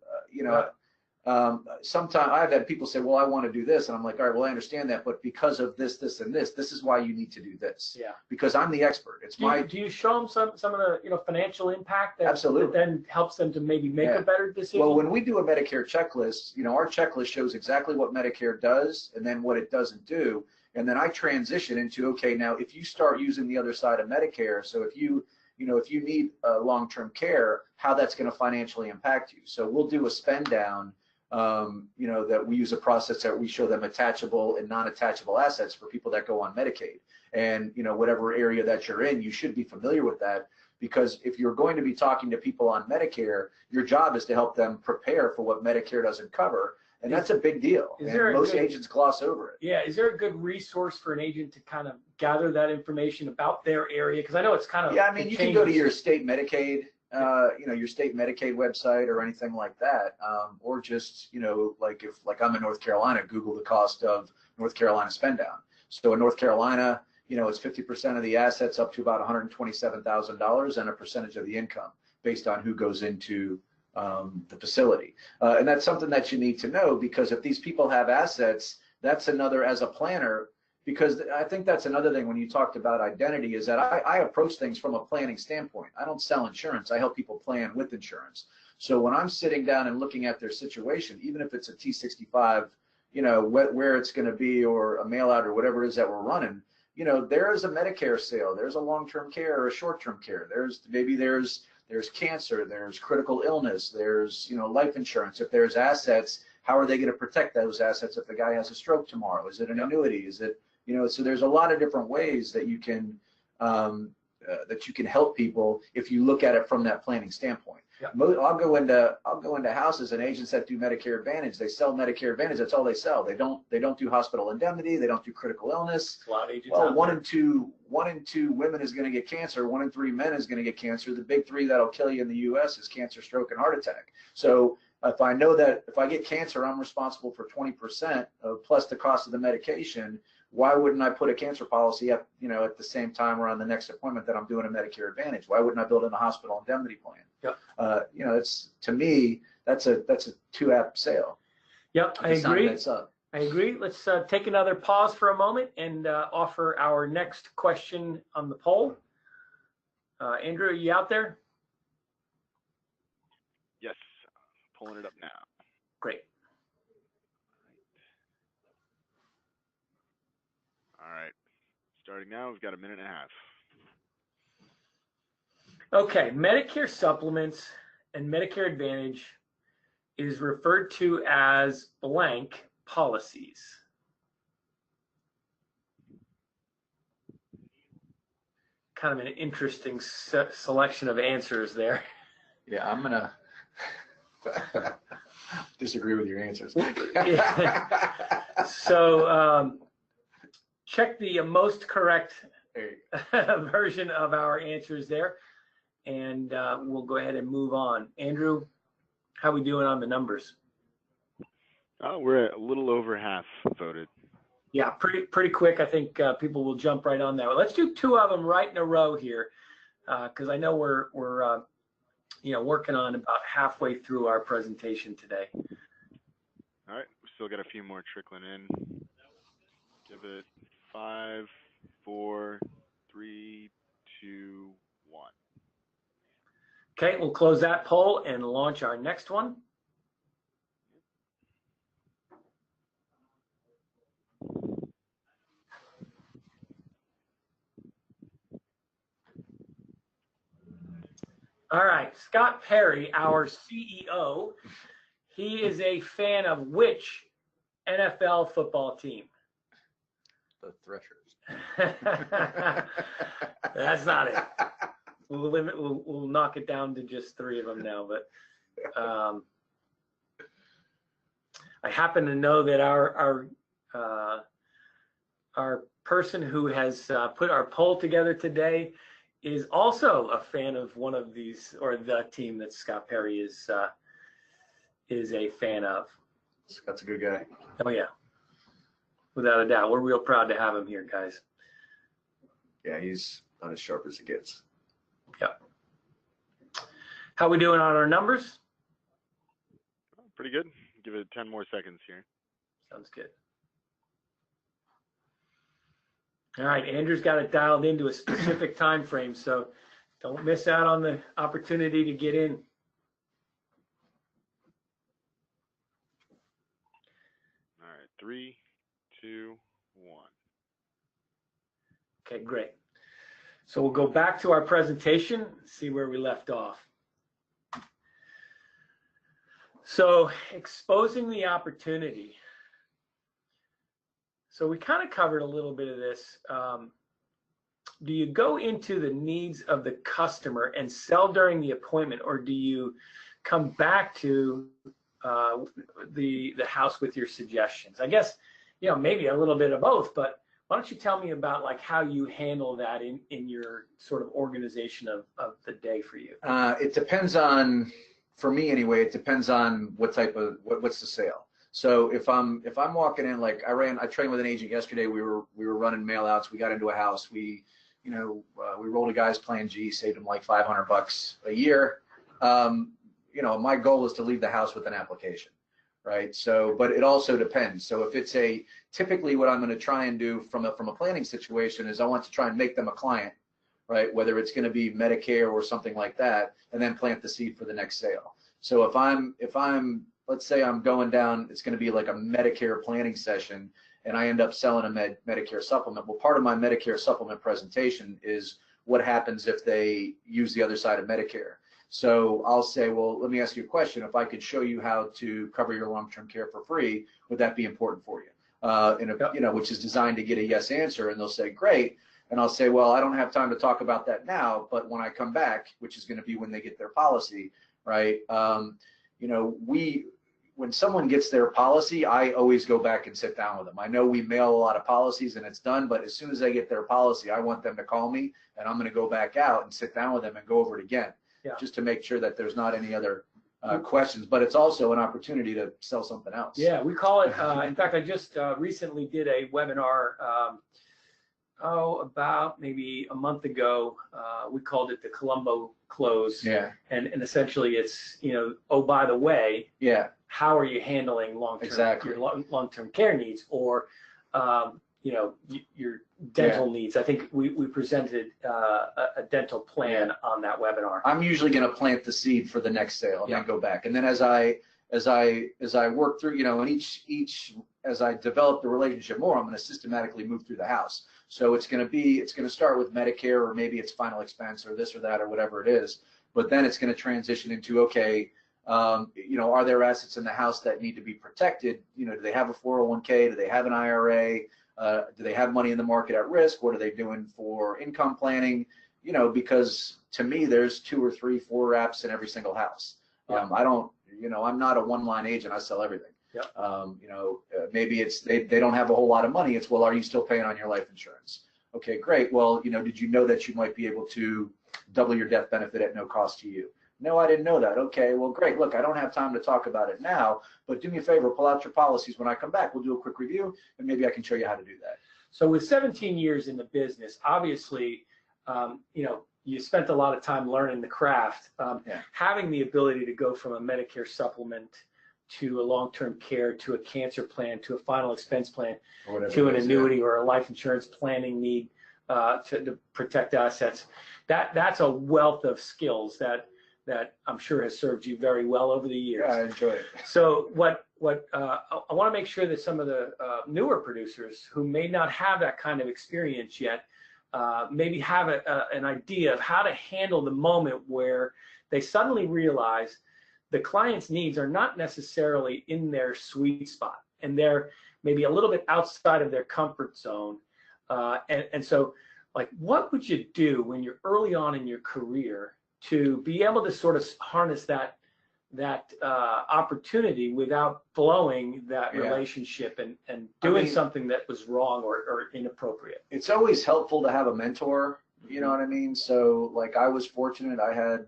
sometimes I've had people say, well, I want to do this, and I'm like, all right, well, I understand that, but because of this, this, and this is why you need to do this. Yeah. Because I'm the expert. Do you show them some of the financial impact that, Absolutely. that then helps them to maybe make a better decision? Well, when we do a Medicare checklist, our checklist shows exactly what Medicare does and then what it doesn't do, and then I transition into, okay, now if you start using the other side of Medicare, so if you need long-term care, how that's going to financially impact you. So we'll do a spend down. That we use a process that we show them attachable and non-attachable assets for people that go on Medicaid. And, whatever area that you're in, you should be familiar with that, because if you're going to be talking to people on Medicare, your job is to help them prepare for what Medicare doesn't cover. And that's a big deal. And most agents gloss over it. Yeah. Is there a good resource for an agent to kind of gather that information about their area? Because I know it's kind of. Yeah, I mean, you can go to your state Medicaid. Your state Medicaid website or anything like that, or just, like I'm in North Carolina, Google the cost of North Carolina spend down. So in North Carolina, it's 50% of the assets up to about $127,000 and a percentage of the income based on who goes into the facility. And that's something that you need to know, because if these people have assets, that's another, as a planner, because I think that's another thing when you talked about identity, is that I approach things from a planning standpoint. I don't sell insurance. I help people plan with insurance. So when I'm sitting down and looking at their situation, even if it's a T-65, where it's going to be, or a mail out, or whatever it is that we're running, there is a Medicare sale, there's a long-term care or a short-term care, there's cancer, there's critical illness, there's, life insurance. If there's assets, how are they going to protect those assets if the guy has a stroke tomorrow? Is it an annuity? Is it, so there's a lot of different ways that you can help people if you look at it from that planning standpoint. Yep. I'll go into houses and agents that do Medicare Advantage. They sell Medicare Advantage. That's all they sell. They don't do hospital indemnity. They don't do critical illness. A lot of agents. Well, one in two women is going to get cancer. 1 in 3 men is going to get cancer. The big three that'll kill you in the U.S. is cancer, stroke, and heart attack. So If I know that if I get cancer, I'm responsible for 20% of plus the cost of the medication, why wouldn't I put a cancer policy up, at the same time or on the next appointment that I'm doing a Medicare Advantage? Why wouldn't I build in a hospital indemnity plan? Yep. It's, to me, that's a two app sale. Yep, I agree. That's up. I agree. Let's take another pause for a moment and offer our next question on the poll. Andrew, are you out there? Yes, pulling it up now. Great. All right, starting now. We've got a minute and a half. Okay, Medicare supplements and Medicare Advantage is referred to as blank policies. Kind of an interesting selection of answers there. Yeah, I'm going to disagree with your answers. So check the most correct version of our answers there, and we'll go ahead and move on. Andrew, how are we doing on the numbers? We're at a little over half voted. Yeah, pretty quick. I think people will jump right on that. Well, let's do two of them right in a row here, because I know we're working on about halfway through our presentation today. All right, we still got a few more trickling in. Give it 5, 4, 3, 2, 1. Okay, we'll close that poll and launch our next one. All right, Scott Perry, our CEO, he is a fan of which NFL football team? The Threshers. That's not it. We'll knock it down to just 3 of them now, but I happen to know that our person who has put our poll together today is also a fan of one of these, or the team that Scott Perry is a fan of. Scott's a good guy. Oh yeah, without a doubt. We're real proud to have him here, guys. Yeah, he's not as sharp as it gets. Yep. How we doing on our numbers? Pretty good. Give it 10 more seconds here. Sounds good. All right, Andrew's got it dialed into a specific time frame, so don't miss out on the opportunity to get in. All right, 3, 2, 1. Okay, great. So we'll go back to our presentation, see where we left off. So exposing the opportunity. So we kind of covered a little bit of this. Do you go into the needs of the customer and sell during the appointment, or do you come back to the house with your suggestions? I guess, maybe a little bit of both, but why don't you tell me about like how you handle that in your sort of organization of the day for you? It depends on, for me anyway, it depends on what type of, what's the sale. So if I'm walking in, like I trained with an agent yesterday. We were running mail outs. We got into a house. We rolled a guy's plan G, saved him like $500 a year. My goal is to leave the house with an application, right? So, but it also depends. So if it's typically what I'm going to try and do from a planning situation is I want to try and make them a client, right? Whether it's going to be Medicare or something like that, and then plant the seed for the next sale. So if I'm let's say I'm going down, it's going to be like a Medicare planning session, and I end up selling a Medicare supplement. Well, part of my Medicare supplement presentation is what happens if they use the other side of Medicare. So I'll say, well, let me ask you a question. If I could show you how to cover your long-term care for free, would that be important for you? Which is designed to get a yes answer, and they'll say, great. And I'll say, well, I don't have time to talk about that now, but when I come back, which is going to be when they get their policy, right? When someone gets their policy, I always go back and sit down with them. I know we mail a lot of policies and it's done, but as soon as they get their policy, I want them to call me, and I'm going to go back out and sit down with them and go over it again, just to make sure that there's not any other questions, but it's also an opportunity to sell something else. Yeah, we call it, in fact, I just recently did a webinar, about maybe a month ago. We called it the Columbo Close. Yeah. And essentially it's, oh, by the way, Yeah. how are you handling your long-term care needs, or, your dental needs. I think we presented a dental plan on that webinar. I'm usually going to plant the seed for the next sale and then go back. And then as I work through, and as I develop the relationship more, I'm going to systematically move through the house. So it's going to start with Medicare, or maybe it's final expense, or this or that, or whatever it is. But then it's going to transition into, okay, are there assets in the house that need to be protected? Do they have a 401k? Do they have an IRA? Do they have money in the market at risk? What are they doing for income planning? Because to me, there's 2 or 3, 4 apps in every single house. Yeah. I'm not a one-line agent. I sell everything. Yeah. Maybe it's they don't have a whole lot of money. It's, well, are you still paying on your life insurance? Okay, great. Well, did you know that you might be able to double your death benefit at no cost to you? No, I didn't know that. Okay, well, great. Look, I don't have time to talk about it now, but do me a favor, pull out your policies. When I come back, we'll do a quick review, and maybe I can show you how to do that. So with 17 years in the business, obviously, you spent a lot of time learning the craft. Having the ability to go from a Medicare supplement to a long-term care, to a cancer plan, to a final expense plan, to an annuity or a life insurance planning need to protect assets, that's a wealth of skills that I'm sure has served you very well over the years. Yeah, I enjoy it. So what I want to make sure that some of the newer producers who may not have that kind of experience yet, maybe have an idea of how to handle the moment where they suddenly realize the client's needs are not necessarily in their sweet spot, and they're maybe a little bit outside of their comfort zone. And so, like, what would you do when you're early on in your career to be able to sort of harness that opportunity without blowing that relationship and doing something that was wrong or inappropriate? It's always helpful to have a mentor, you know what I mean? So, like, I was fortunate. I had,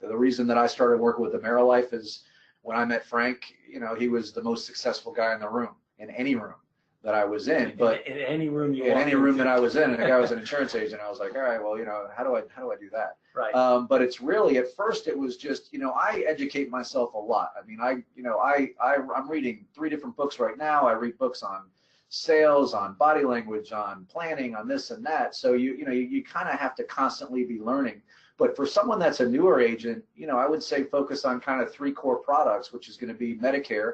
the reason that I started working with AmeriLife is when I met Frank, he was the most successul guy in the room, in any room that I was in. But in any room that I was in, and the guy was an insurance agent, I was like, all right, well, how do I do that? Right. But it's really, at first it was just, I educate myself a lot. I mean, I'm reading 3 different books right now. I read books on sales, on body language, on planning, on this and that. So you kind of have to constantly be learning. But for someone that's a newer agent, I would say focus on kind of 3 core products, which is going to be Medicare.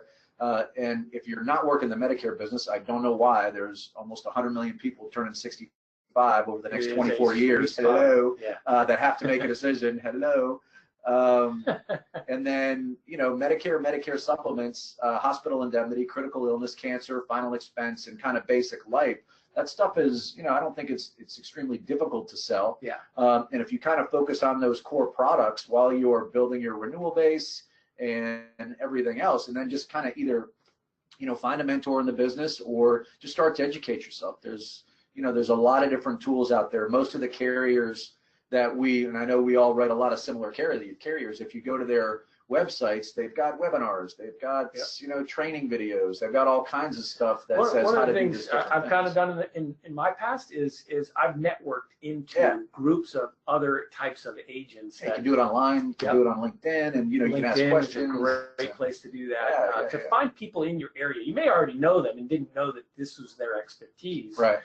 And if you're not working the Medicare business, I don't know why. There's almost 100 million people turning 65 over the next 24 years. Hello, that have to make a decision. Hello. And then, Medicare supplements, hospital indemnity, critical illness, cancer, final expense, and kind of basic life. That stuff is, I don't think it's extremely difficult to sell. Yeah. And if you kind of focus on those core products while you're building your renewal base and everything else, and then just kind of either, find a mentor in the business or just start to educate yourself. There's a lot of different tools out there. Most of the carriers that and I know we all read a lot of similar carriers, if you go to their websites, they've got webinars, they've got, training videos, they've got all kinds of stuff that says how to do this. One of the things I've kind of done in my past is I've networked into groups of other types of agents. You can do it online, you can do it on LinkedIn, and you can ask questions. LinkedIn is a great place to do that. To find people in your area. You may already know them and didn't know that this was their expertise. Right.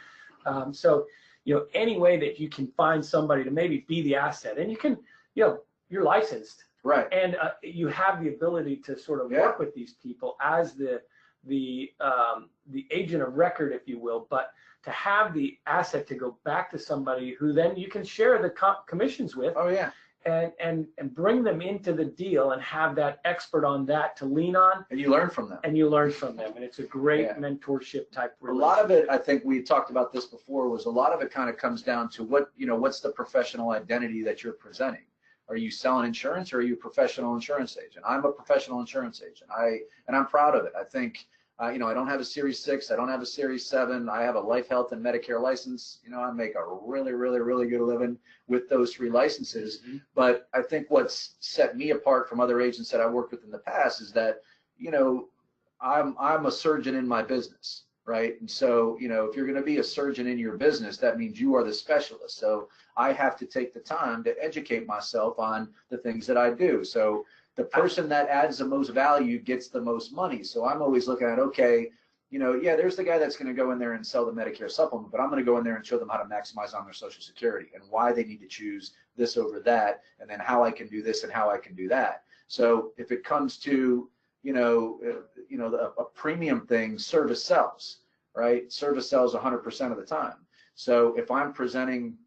So, any way that you can find somebody to maybe be the asset, and you can, you're licensed. Right. And you have the ability to sort of work with these people as the agent of record, if you will, but to have the asset to go back to somebody who then you can share the commissions with. Oh, yeah. And bring them into the deal and have that expert on that to lean on. And you learn from them. And it's a great mentorship type relationship. A lot of it, I think we talked about this before, was a lot of it kind of comes down to what's the professional identity that you're presenting. Are you selling insurance, or are you a professional insurance agent? I'm a professional insurance agent. And I'm proud of it. I think You know, I don't have a Series 6. I don't have a Series 7. I have a life, health, and Medicare license. You know, I make a really, really, really good living with those 3 licenses. Mm-hmm. But I think what's set me apart from other agents that I worked with in the past is that, you know, I'm a surgeon in my business, right? And so, you know, if you're going to be a surgeon in your business, that means you are the specialist. So I have to take the time to educate myself on the things that I do. So the person that adds the most value gets the most money. So I'm always looking at, okay, you know, yeah, there's the guy that's going to go in there and sell the Medicare supplement, but I'm going to go in there and show them how to maximize on their Social Security and why they need to choose this over that, and then how I can do this and how I can do that. So if it comes to, a premium thing, service sells, right? Service sells 100% of the time. So if I'm presenting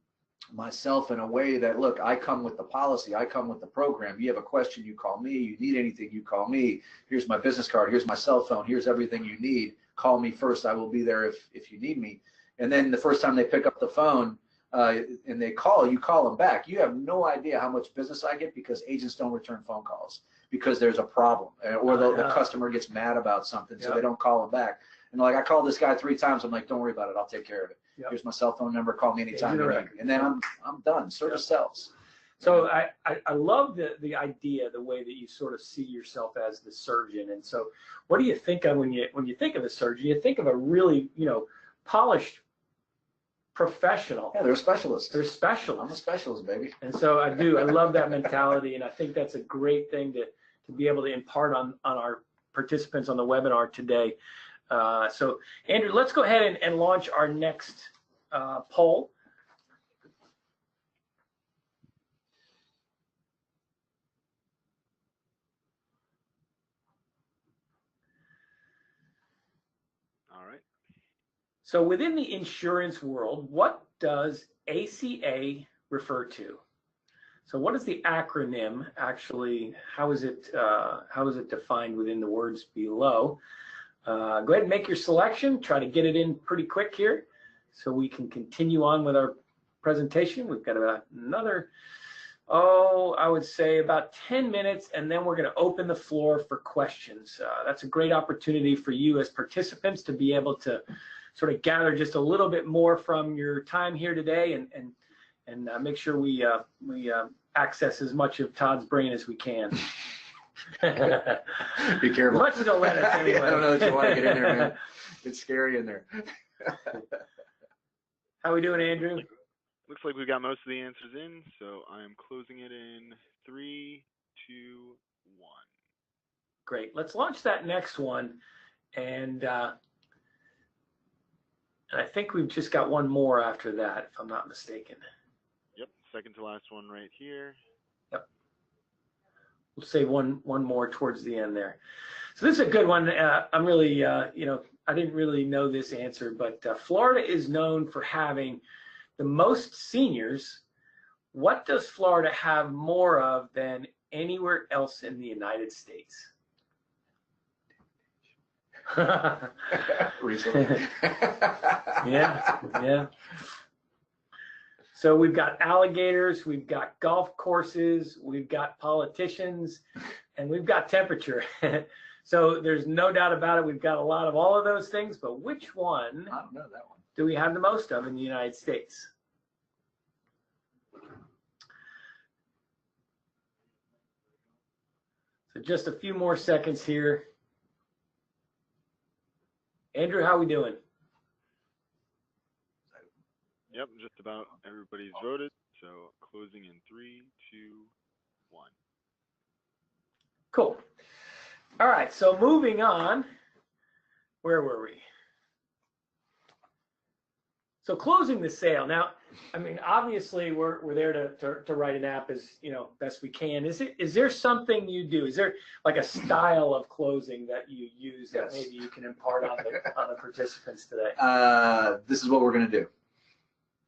myself in a way that, look, I come with the policy, I come with the program. You have a question, you call me. You need anything, you call me. Here's my business card. Here's my cell phone. Here's everything you need. Call me first. I will be there if you need me. And then the first time they pick up the phone and they call, you call them back. You have no idea how much business I get because agents don't return phone calls because there's a problem or the customer gets mad about something, so they don't call them back. And like, I called this guy 3 times. I'm like, don't worry about it. I'll take care of it. Yep. Here's my cell phone number. Call me anytime you need. And then I'm done. Service sells. So I love the idea, the way that you sort of see yourself as the surgeon. And so what do you think of when you think of a surgeon? You think of a really, polished professional. Yeah, they're a specialist. They're specialists. I'm a specialist, baby. And so I love that mentality, and I think that's a great thing to be able to impart on our participants on the webinar today. So Andrew, let's go ahead and launch our next poll. All right. So within the insurance world, what does ACA refer to? So what is the acronym actually? How is it defined within the words below? Go ahead and make your selection. Try to get it in pretty quick here so we can continue on with our presentation. We've got about another, I would say about 10 minutes, and then we're going to open the floor for questions. That's a great opportunity for you as participants to be able to sort of gather just a little bit more from your time here today and make sure we access as much of Todd's brain as we can. Be careful. Much to let us anyway. I don't know if you want to get in there, man. It's scary in there. How we doing, Andrew? Looks like we got most of the answers in, so I'm closing it in 3, 2, 1. Great. Let's launch that next one, and I think we've just got one more after that, if I'm not mistaken. Yep, second to last one right here. Yep. We'll say one more towards the end there. So this is a good one. I'm really, I didn't really know this answer, but Florida is known for having the most seniors. What does Florida have more of than anywhere else in the United States? Recently. Yeah. So we've got alligators, we've got golf courses, we've got politicians, and we've got temperature. So there's no doubt about it. We've got a lot of all of those things, but which one I don't know that one. do we have the most of in the United States? So just a few more seconds here. Andrew, how are we doing? Yep, just about everybody's voted. So closing in 3, 2, 1. Cool. All right, so moving on. Where were we? So closing the sale. Now, I mean, obviously we're there to write an app as best we can. Is there something you do? Is there like a style of closing that you use that maybe you can impart on the participants today? This is what we're going to do.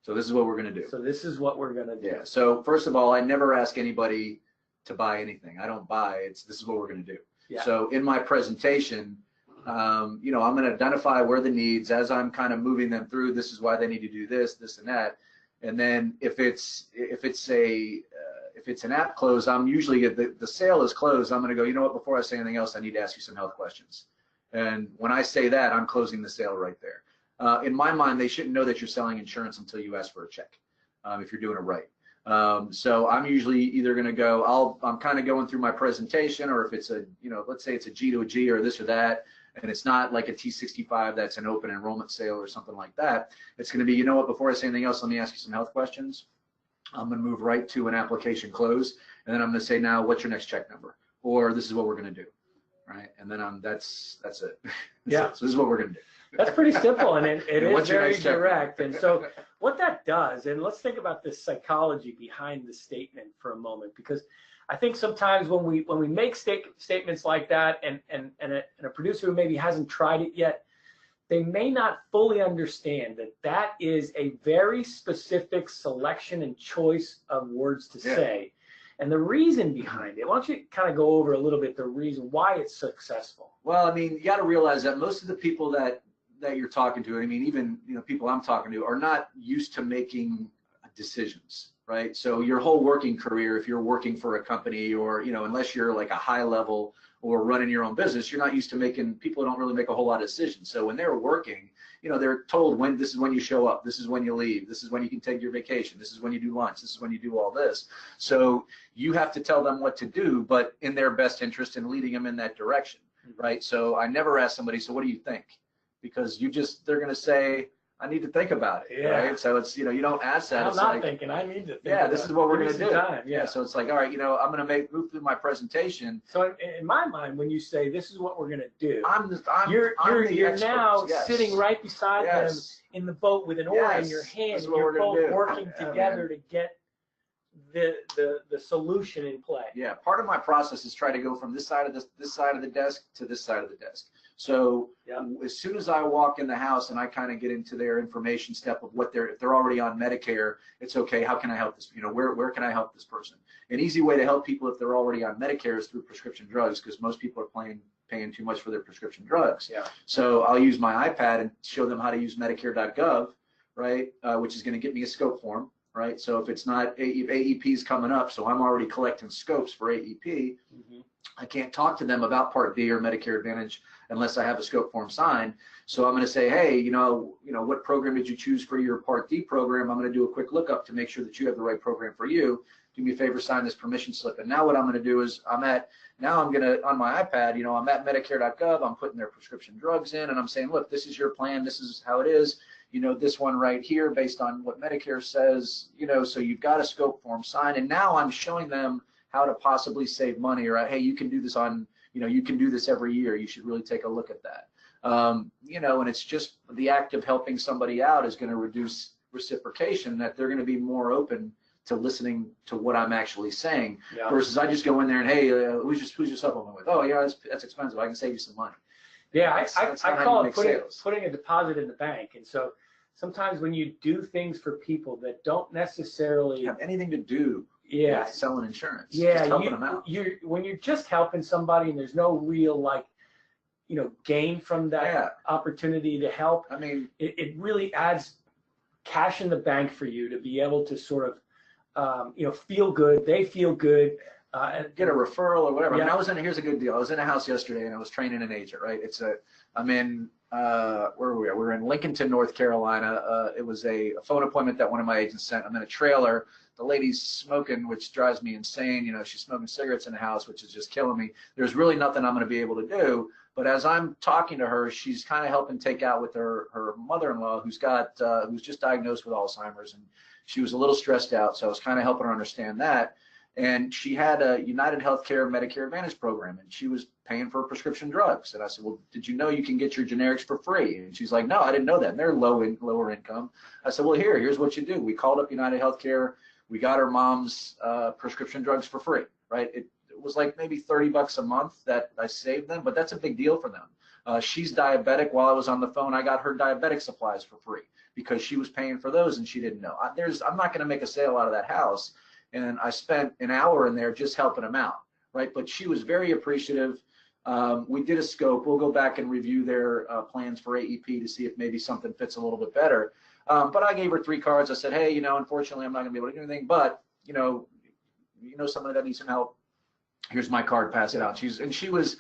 So this is what we're going to do. So this is what we're going to do. Yeah. So first of all, I never ask anybody to buy anything. I don't buy. This is what we're going to do. Yeah. So in my presentation, I'm going to identify where the needs as I'm kind of moving them through. This is why they need to do this, this, and that. And then if it's an app close, I'm usually the sale is closed. I'm going to go, you know what? Before I say anything else, I need to ask you some health questions. And when I say that, I'm closing the sale right there. In my mind, they shouldn't know that you're selling insurance until you ask for a check, if you're doing it right. So I'm usually either going to go, I'm kind of going through my presentation, or if it's a, let's say it's a G to a G or this or that, and it's not like a T-65 that's an open enrollment sale or something like that. It's going to be, before I say anything else, let me ask you some health questions. I'm going to move right to an application close, and then I'm going to say, now, what's your next check number? Or this is what we're going to do, right? And then that's it. Yeah. So this is what we're going to do. That's pretty simple, and it is very nice check direct. And so what that does, and let's think about the psychology behind the statement for a moment, because I think sometimes when we make statements like that, and a producer who maybe hasn't tried it yet, they may not fully understand that that is a very specific selection and choice of words to say. And the reason behind it, why don't you kind of go over a little bit the reason why it's successful? Well, I mean, you got to realize that most of the people that you're talking to, I mean, even people I'm talking to, are not used to making decisions, right? So your whole working career, if you're working for a company, or unless you're like a high level or running your own business, you're not used to making. People don't really make a whole lot of decisions. So when they're working, they're told this is when you show up, this is when you leave, this is when you can take your vacation, this is when you do lunch, this is when you do all this. So you have to tell them what to do, but in their best interest in leading them in that direction, right? So I never ask somebody, so what do you think? Because they're going to say, I need to think about it, right? So it's, you don't ask that. I'm not thinking, I need to think yeah, this is what we're going to do. Time. Yeah. So it's like, all right, I'm going to move through my presentation. So in my mind, when you say this is what we're going to do, you're now sitting right beside them in the boat with an oar in your hand, and you're both working together to get the solution in play. Yeah, part of my process is try to go from this side of this side of the desk to this side of the desk. So as soon as I walk in the house and I kind of get into their information step of if they're already on Medicare, it's okay. How can I help this? Where can I help this person? An easy way to help people if they're already on Medicare is through prescription drugs, because most people are paying too much for their prescription drugs. Yeah. So I'll use my iPad and show them how to use Medicare.gov, right? Which is going to get me a scope form, right? So if it's not AEP is coming up, so I'm already collecting scopes for AEP. I can't talk to them about Part D or Medicare Advantage unless I have a scope form signed. So I'm going to say, hey, what program did you choose for your Part D program? I'm going to do a quick lookup to make sure that you have the right program for you. Do me a favor, sign this permission slip. And now what I'm going to do is on my iPad, I'm at Medicare.gov, I'm putting their prescription drugs in, and I'm saying, look, this is your plan, this is how it is. This one right here based on what Medicare says, so you've got a scope form signed. And now I'm showing them how to possibly save money, or hey, you can do this you can do this every year. You should really take a look at that. And it's just the act of helping somebody out is going to reduce reciprocation, that they're going to be more open to listening to what I'm actually saying, versus I just go in there and, hey, who's your supplement with? Oh, yeah, that's expensive. I can save you some money. Yeah, I call it putting a deposit in the bank. And so sometimes when you do things for people that don't necessarily have anything to do with selling insurance, just helping them out. When you're just helping somebody and there's no real gain from that opportunity to help, I mean, it really adds cash in the bank for you to be able to sort of feel good. They feel good. And get a referral or whatever. I mean, here's a good deal. I was in a house yesterday and I was training an agent, right? I'm in, where were we? We're in Lincolnton, North Carolina. It was a phone appointment that one of my agents sent. I'm in a trailer. The lady's smoking, which drives me insane. She's smoking cigarettes in the house, which is just killing me. There's really nothing I'm going to be able to do. But as I'm talking to her, she's kind of helping take out with her mother-in-law, who's just diagnosed with Alzheimer's, and she was a little stressed out. So I was kind of helping her understand that. And she had a United Healthcare Medicare Advantage program, and she was paying for prescription drugs. And I said, well, did you know you can get your generics for free? And she's like, no, I didn't know that. And they're lower income. I said, well, here's what you do. We called up United Healthcare. We got her mom's prescription drugs for free, right? It was like maybe $30 a month that I saved them, but that's a big deal for them. She's diabetic. While I was on the phone, I got her diabetic supplies for free because she was paying for those and she didn't know. I'm not going to make a sale out of that house. And I spent an hour in there just helping them out, right? But she was very appreciative. We did a scope. We'll go back and review their plans for AEP to see if maybe something fits a little bit better. But I gave her 3 cards. I said, hey, unfortunately, I'm not going to be able to do anything, but, somebody that needs some help, here's my card, pass it out. She was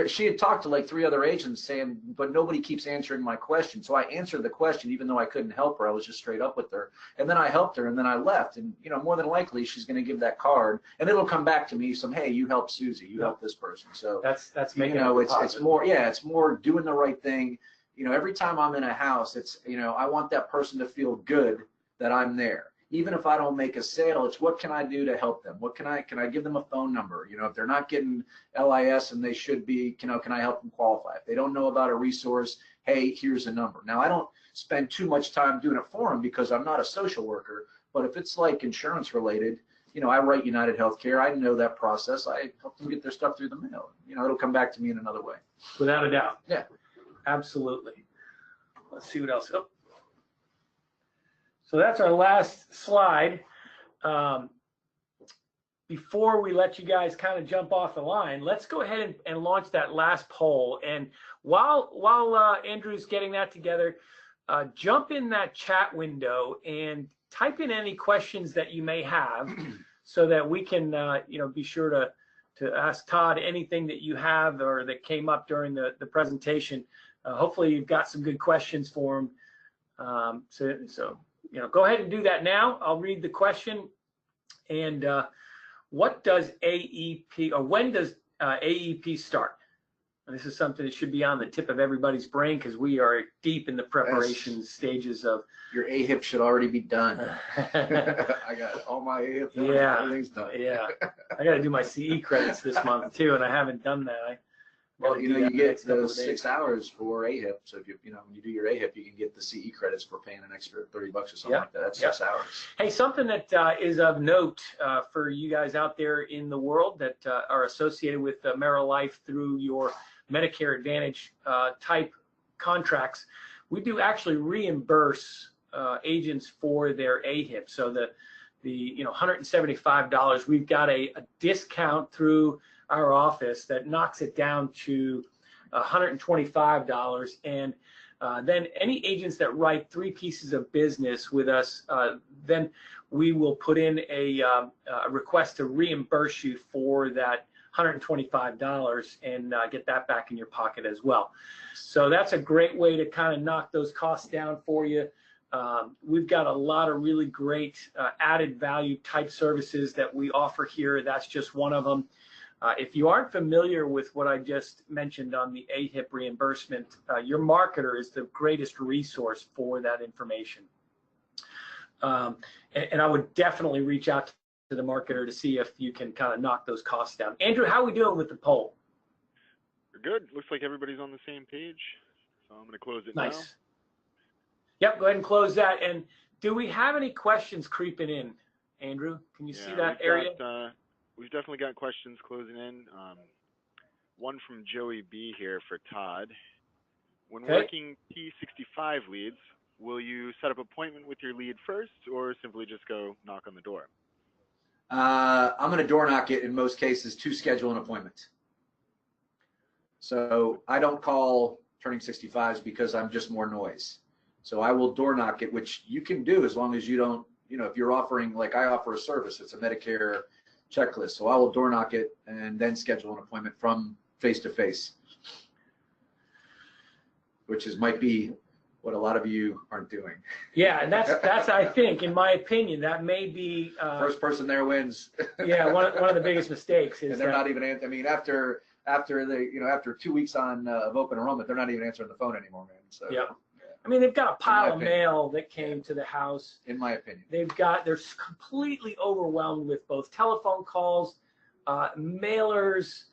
she had talked to like 3 other agents saying, but nobody keeps answering my question. So I answered the question, even though I couldn't help her. I was just straight up with her. And then I helped her, and then I left. And, you know, more than likely, she's going to give that card, and it'll come back to me some, hey, you helped Susie, you helped this person. So that's making, you know, it it's more, yeah, it's more doing the right thing. You know, every time I'm in a house, it's, you know, I want that person to feel good that I'm there. Even if I don't make a sale, it's what can I do to help them? Can I give them a phone number? You know, if they're not getting LIS and they should be, you know, can I help them qualify? If they don't know about a resource, hey, here's a number. Now, I don't spend too much time doing it for them because I'm not a social worker, but if it's like insurance related, you know, I write United Healthcare. I know that process. I help them get their stuff through the mail. You know, it'll come back to me in another way. Without a doubt. Yeah. Absolutely. Let's see what else. Oh. So that's our last slide. Before we let you guys kind of jump off the line, let's go ahead and launch that last poll. And while Andrew's getting that together, jump in that chat window and type in any questions that you may have so that we can, you know, be sure to ask Todd anything that you have or that came up during the presentation. Hopefully you've got some good questions for him. So you know, go ahead and do that now. I'll read the question. And what does AEP, or when does AEP start? And this is something that should be on the tip of everybody's brain because we are deep in the preparation stages of. Your AHIP should already be done. I got all my AHIP done. Yeah, everything's done. Yeah. I got to do my CE credits this month too, and I haven't done that. Well, you know, you get those 6 hours for AHIP. So if you know, when you do your AHIP, you can get the CE credits for paying an extra $30 or something like that. That's 6 hours. Hey, something that is of note for you guys out there in the world that are associated with AmeriLife through your Medicare Advantage type contracts, we do actually reimburse agents for their AHIP. So the you know, $175, we've got a discount through our office that knocks it down to $125. And then any agents that write 3 pieces of business with us, then we will put in a request to reimburse you for that $125 and get that back in your pocket as well. So that's a great way to kind of knock those costs down for you. We've got a lot of really great added value type services that we offer here. That's just one of them. If you aren't familiar with what I just mentioned on the AHIP reimbursement, your marketer is the greatest resource for that information. And I would definitely reach out to the marketer to see if you can kind of knock those costs down. Andrew, how are we doing with the poll? We're good. Looks like everybody's on the same page. So I'm going to close it now. Nice. Yep, go ahead and close that. And do we have any questions creeping in, Andrew? Can you see that area? We've definitely got questions closing in. One from Joey B here for Todd. When working T-65 leads, will you set up an appointment with your lead first or simply just go knock on the door? I'm going to door knock it in most cases to schedule an appointment. So I don't call turning 65s because I'm just more noise. So I will door knock it, which you can do as long as you don't, you know, if you're offering, like I offer a service, it's a Medicare checklist. So I will door knock it and then schedule an appointment from face to face, which might be what a lot of you aren't doing. Yeah, and that's I think, in my opinion, that may be first person there wins. Yeah, one of the biggest mistakes is and they're not even. I mean, after they, you know, after 2 weeks of open enrollment, they're not even answering the phone anymore, man. So yeah. I mean, they've got a pile of mail that came to the house. In my opinion. They're completely overwhelmed with both telephone calls, mailers,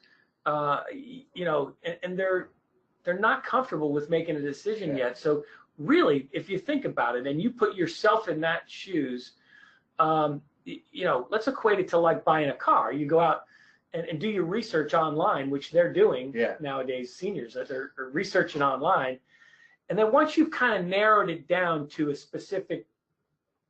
you know, and they're not comfortable with making a decision yet. So really, if you think about it and you put yourself in that shoes, you know, let's equate it to like buying a car. You go out and do your research online, which they're doing nowadays, seniors, they're researching online. And then once you've kind of narrowed it down to a specific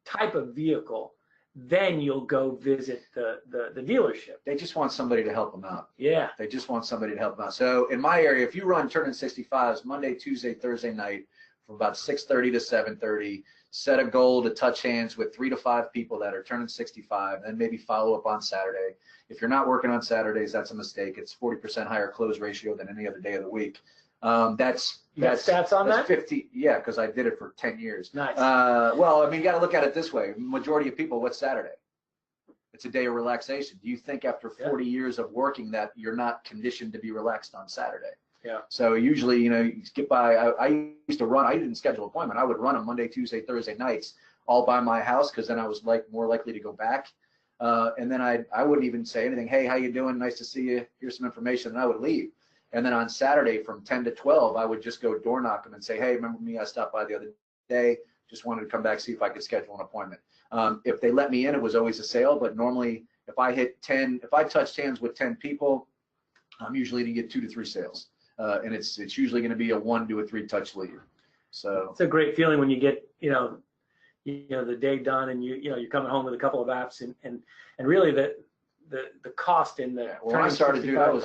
type of vehicle, then you'll go visit the dealership. They just want somebody to help them out. Yeah. They just want somebody to help them out. So in my area, if you run turning 65s Monday, Tuesday, Thursday night from about 6:30 to 7:30, set a goal to touch hands with 3 to 5 people that are turning 65, and maybe follow up on Saturday. If you're not working on Saturdays, that's a mistake. It's 40% higher close ratio than any other day of the week. That's stats on that? 50. Yeah, because I did it for 10 years. Nice. Well, I mean, you got to look at it this way. Majority of people, what's Saturday? It's a day of relaxation. Do you think after 40 years of working that you're not conditioned to be relaxed on Saturday? Yeah. So usually, you know, you get by. I used to run. I didn't schedule an appointment. I would run on Monday, Tuesday, Thursday nights, all by my house, because then I was more likely to go back. And then I wouldn't even say anything. Hey, how you doing? Nice to see you. Here's some information, and I would leave. And then on Saturday from 10 to 12, I would just go door knock them and say, hey, remember me? I stopped by the other day. Just wanted to come back, see if I could schedule an appointment. If they let me in, it was always a sale. But normally, if I touched hands with 10 people, I'm usually going to get 2 to 3 sales. And it's usually going to be a 1 to 3 touch lead. So it's a great feeling when you get, you know, the day done, and you're coming home with a couple of apps, and really the cost in the when I started, dude, I was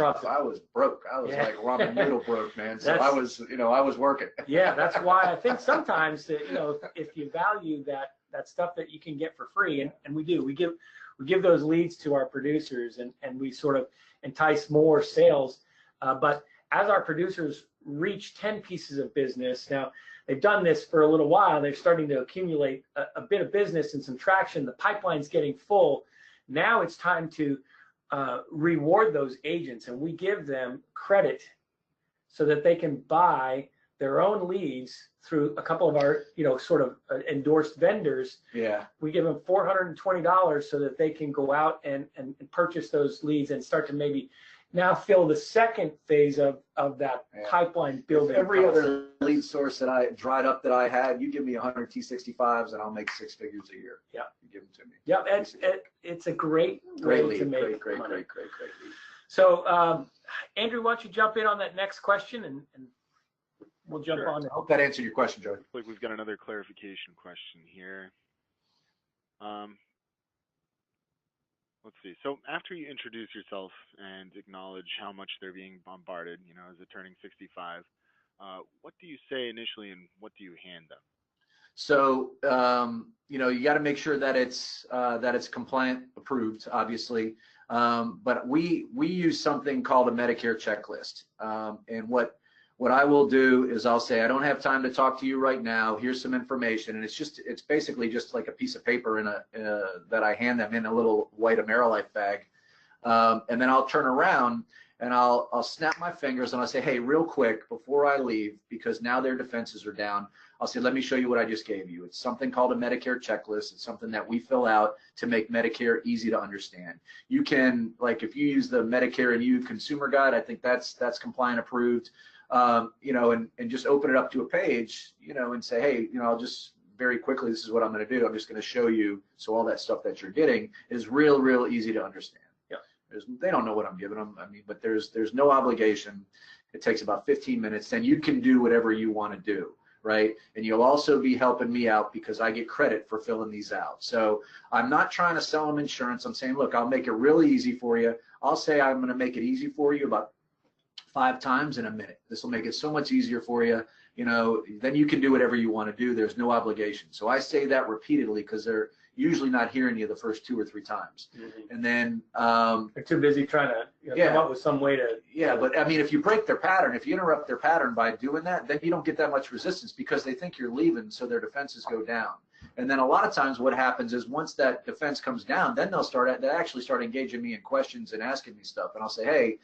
broke. I was like ramen noodle broke, man. So I was working. Yeah, that's why I think sometimes that, you know, if you value that stuff that you can get for free, and we do, we give those leads to our producers, and we sort of entice more sales. But as our producers reach 10 pieces of business, now they've done this for a little while, they're starting to accumulate a bit of business and some traction, the pipeline's getting full. Now it's time to reward those agents, and we give them credit so that they can buy their own leads through a couple of our, you know, sort of endorsed vendors. Yeah. We give them $420 so that they can go out and purchase those leads and start to maybe now fill the second phase of that pipeline building. Every other lead source that I dried up that I had, you give me 100 T-65s and I'll make 6 figures a year. Yeah. You give them to me. Yeah, it's a great way lead. to make great money. lead. So, Andrew, why don't you jump in on that next question, and we'll jump on. I hope that answered your question, Joe. Like, we've got another clarification question here. Let's see. So after you introduce yourself and acknowledge how much they're being bombarded, you know, as they're turning 65, what do you say initially, and what do you hand them? So, you know, you got to make sure that it's compliant approved, obviously. But we use something called a Medicare checklist. And what I will do is I'll say, I don't have time to talk to you right now. Here's some information. And it's basically just like a piece of paper that I hand them in a little white AmeriLife bag. And then I'll turn around and I'll snap my fingers and I'll say, hey, real quick, before I leave, because now their defenses are down, I'll say, let me show you what I just gave you. It's something called a Medicare checklist. It's something that we fill out to make Medicare easy to understand. You can, like, if you use the Medicare and You consumer guide, I think that's compliant approved. You know, and just open it up to a page, you know, and say, hey, you know, I'll just very quickly, this is what I'm going to do. I'm just going to show you. So all that stuff that you're getting is real easy to understand. Yeah. They don't know what I'm giving them. I mean, but there's no obligation. It takes about 15 minutes, and you can do whatever you want to do. Right. And you'll also be helping me out because I get credit for filling these out. So I'm not trying to sell them insurance. I'm saying, look, I'll make it really easy for you. I'll say I'm going to make it easy for you about 5 times in a minute. This will make it so much easier for you. You know, then you can do whatever you want to do. There's no obligation. So I say that repeatedly because they're usually not hearing you the first 2 or 3 times. Mm-hmm. And then they're too busy trying to come up with some way to. Yeah, but I mean, if you break their pattern, if you interrupt their pattern by doing that, then you don't get that much resistance because they think you're leaving, so their defenses go down. And then a lot of times what happens is once that defense comes down, then they actually start engaging me in questions and asking me stuff. And I'll say, hey,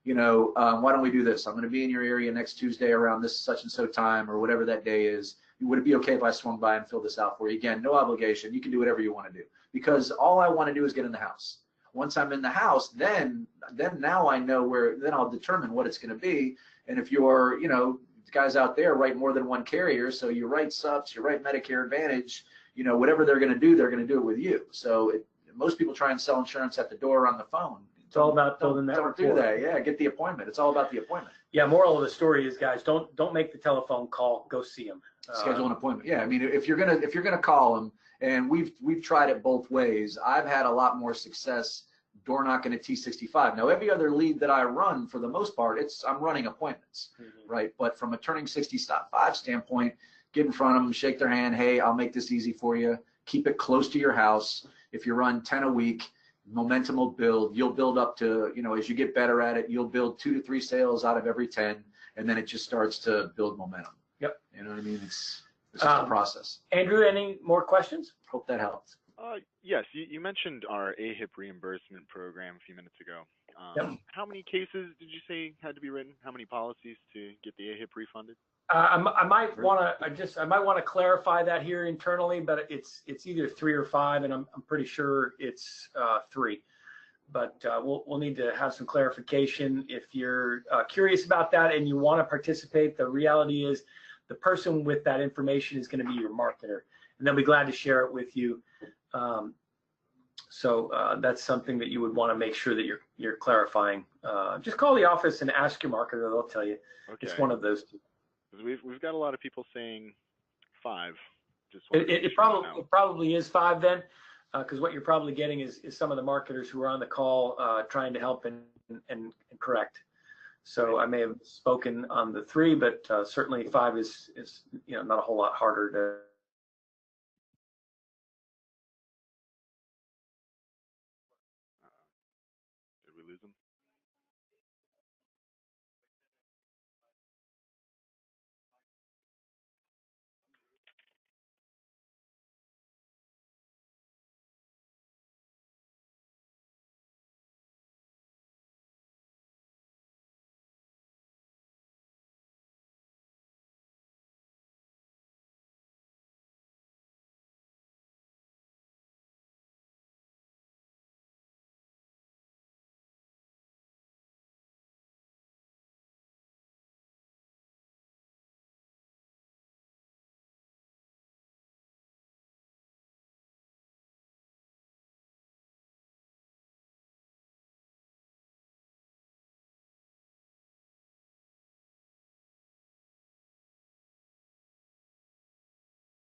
you know, why don't we do this? I'm going to be in your area next Tuesday around this such and so time or whatever that day is. Would it be okay if I swung by and filled this out for you? Again, no obligation. You can do whatever you want to do because all I want to do is get in the house. Once I'm in the house, then now I know then I'll determine what it's going to be. And if you're, you know, guys out there write more than one carrier, so you write subs, you write Medicare Advantage, you know, whatever they're going to do it with you. So most people try and sell insurance at the door or on the phone. It's all about building that rapport. Don't do that. Yeah, get the appointment. It's all about the appointment. Yeah, moral of the story is, guys, don't make the telephone call. Go see them. Schedule an appointment. Yeah, I mean, if you're gonna call them, and we've tried it both ways. I've had a lot more success door knocking a T-65. Now, every other lead that I run, for the most part, I'm running appointments, right? But from a turning 65 standpoint, get in front of them, shake their hand. Hey, I'll make this easy for you. Keep it close to your house. If you run 10 a week, momentum will build. You'll build up to, you know, as you get better at it, you'll build 2 to 3 sales out of every 10, and then it just starts to build momentum. Yep. You know what I mean? It's just a process. Andrew, any more questions? Hope that helps. Yes, you mentioned our AHIP reimbursement program a few minutes ago. Yep. How many cases did you say had to be written? How many policies to get the AHIP refunded? I might want to clarify that here internally, but it's either 3 or 5, and I'm pretty sure it's 3. But we'll need to have some clarification. If you're curious about that and you want to participate, the reality is the person with that information is going to be your marketer, and they'll be glad to share it with you. So that's something that you would want to make sure that you're clarifying. Just call the office and ask your marketer; they'll tell you. Okay. It's one of those two. We've got a lot of people saying 5. It probably is 5 then, because what you're probably getting is some of the marketers who are on the call trying to help and correct. So I may have spoken on the 3, but certainly 5 is not a whole lot harder to. Did we lose them?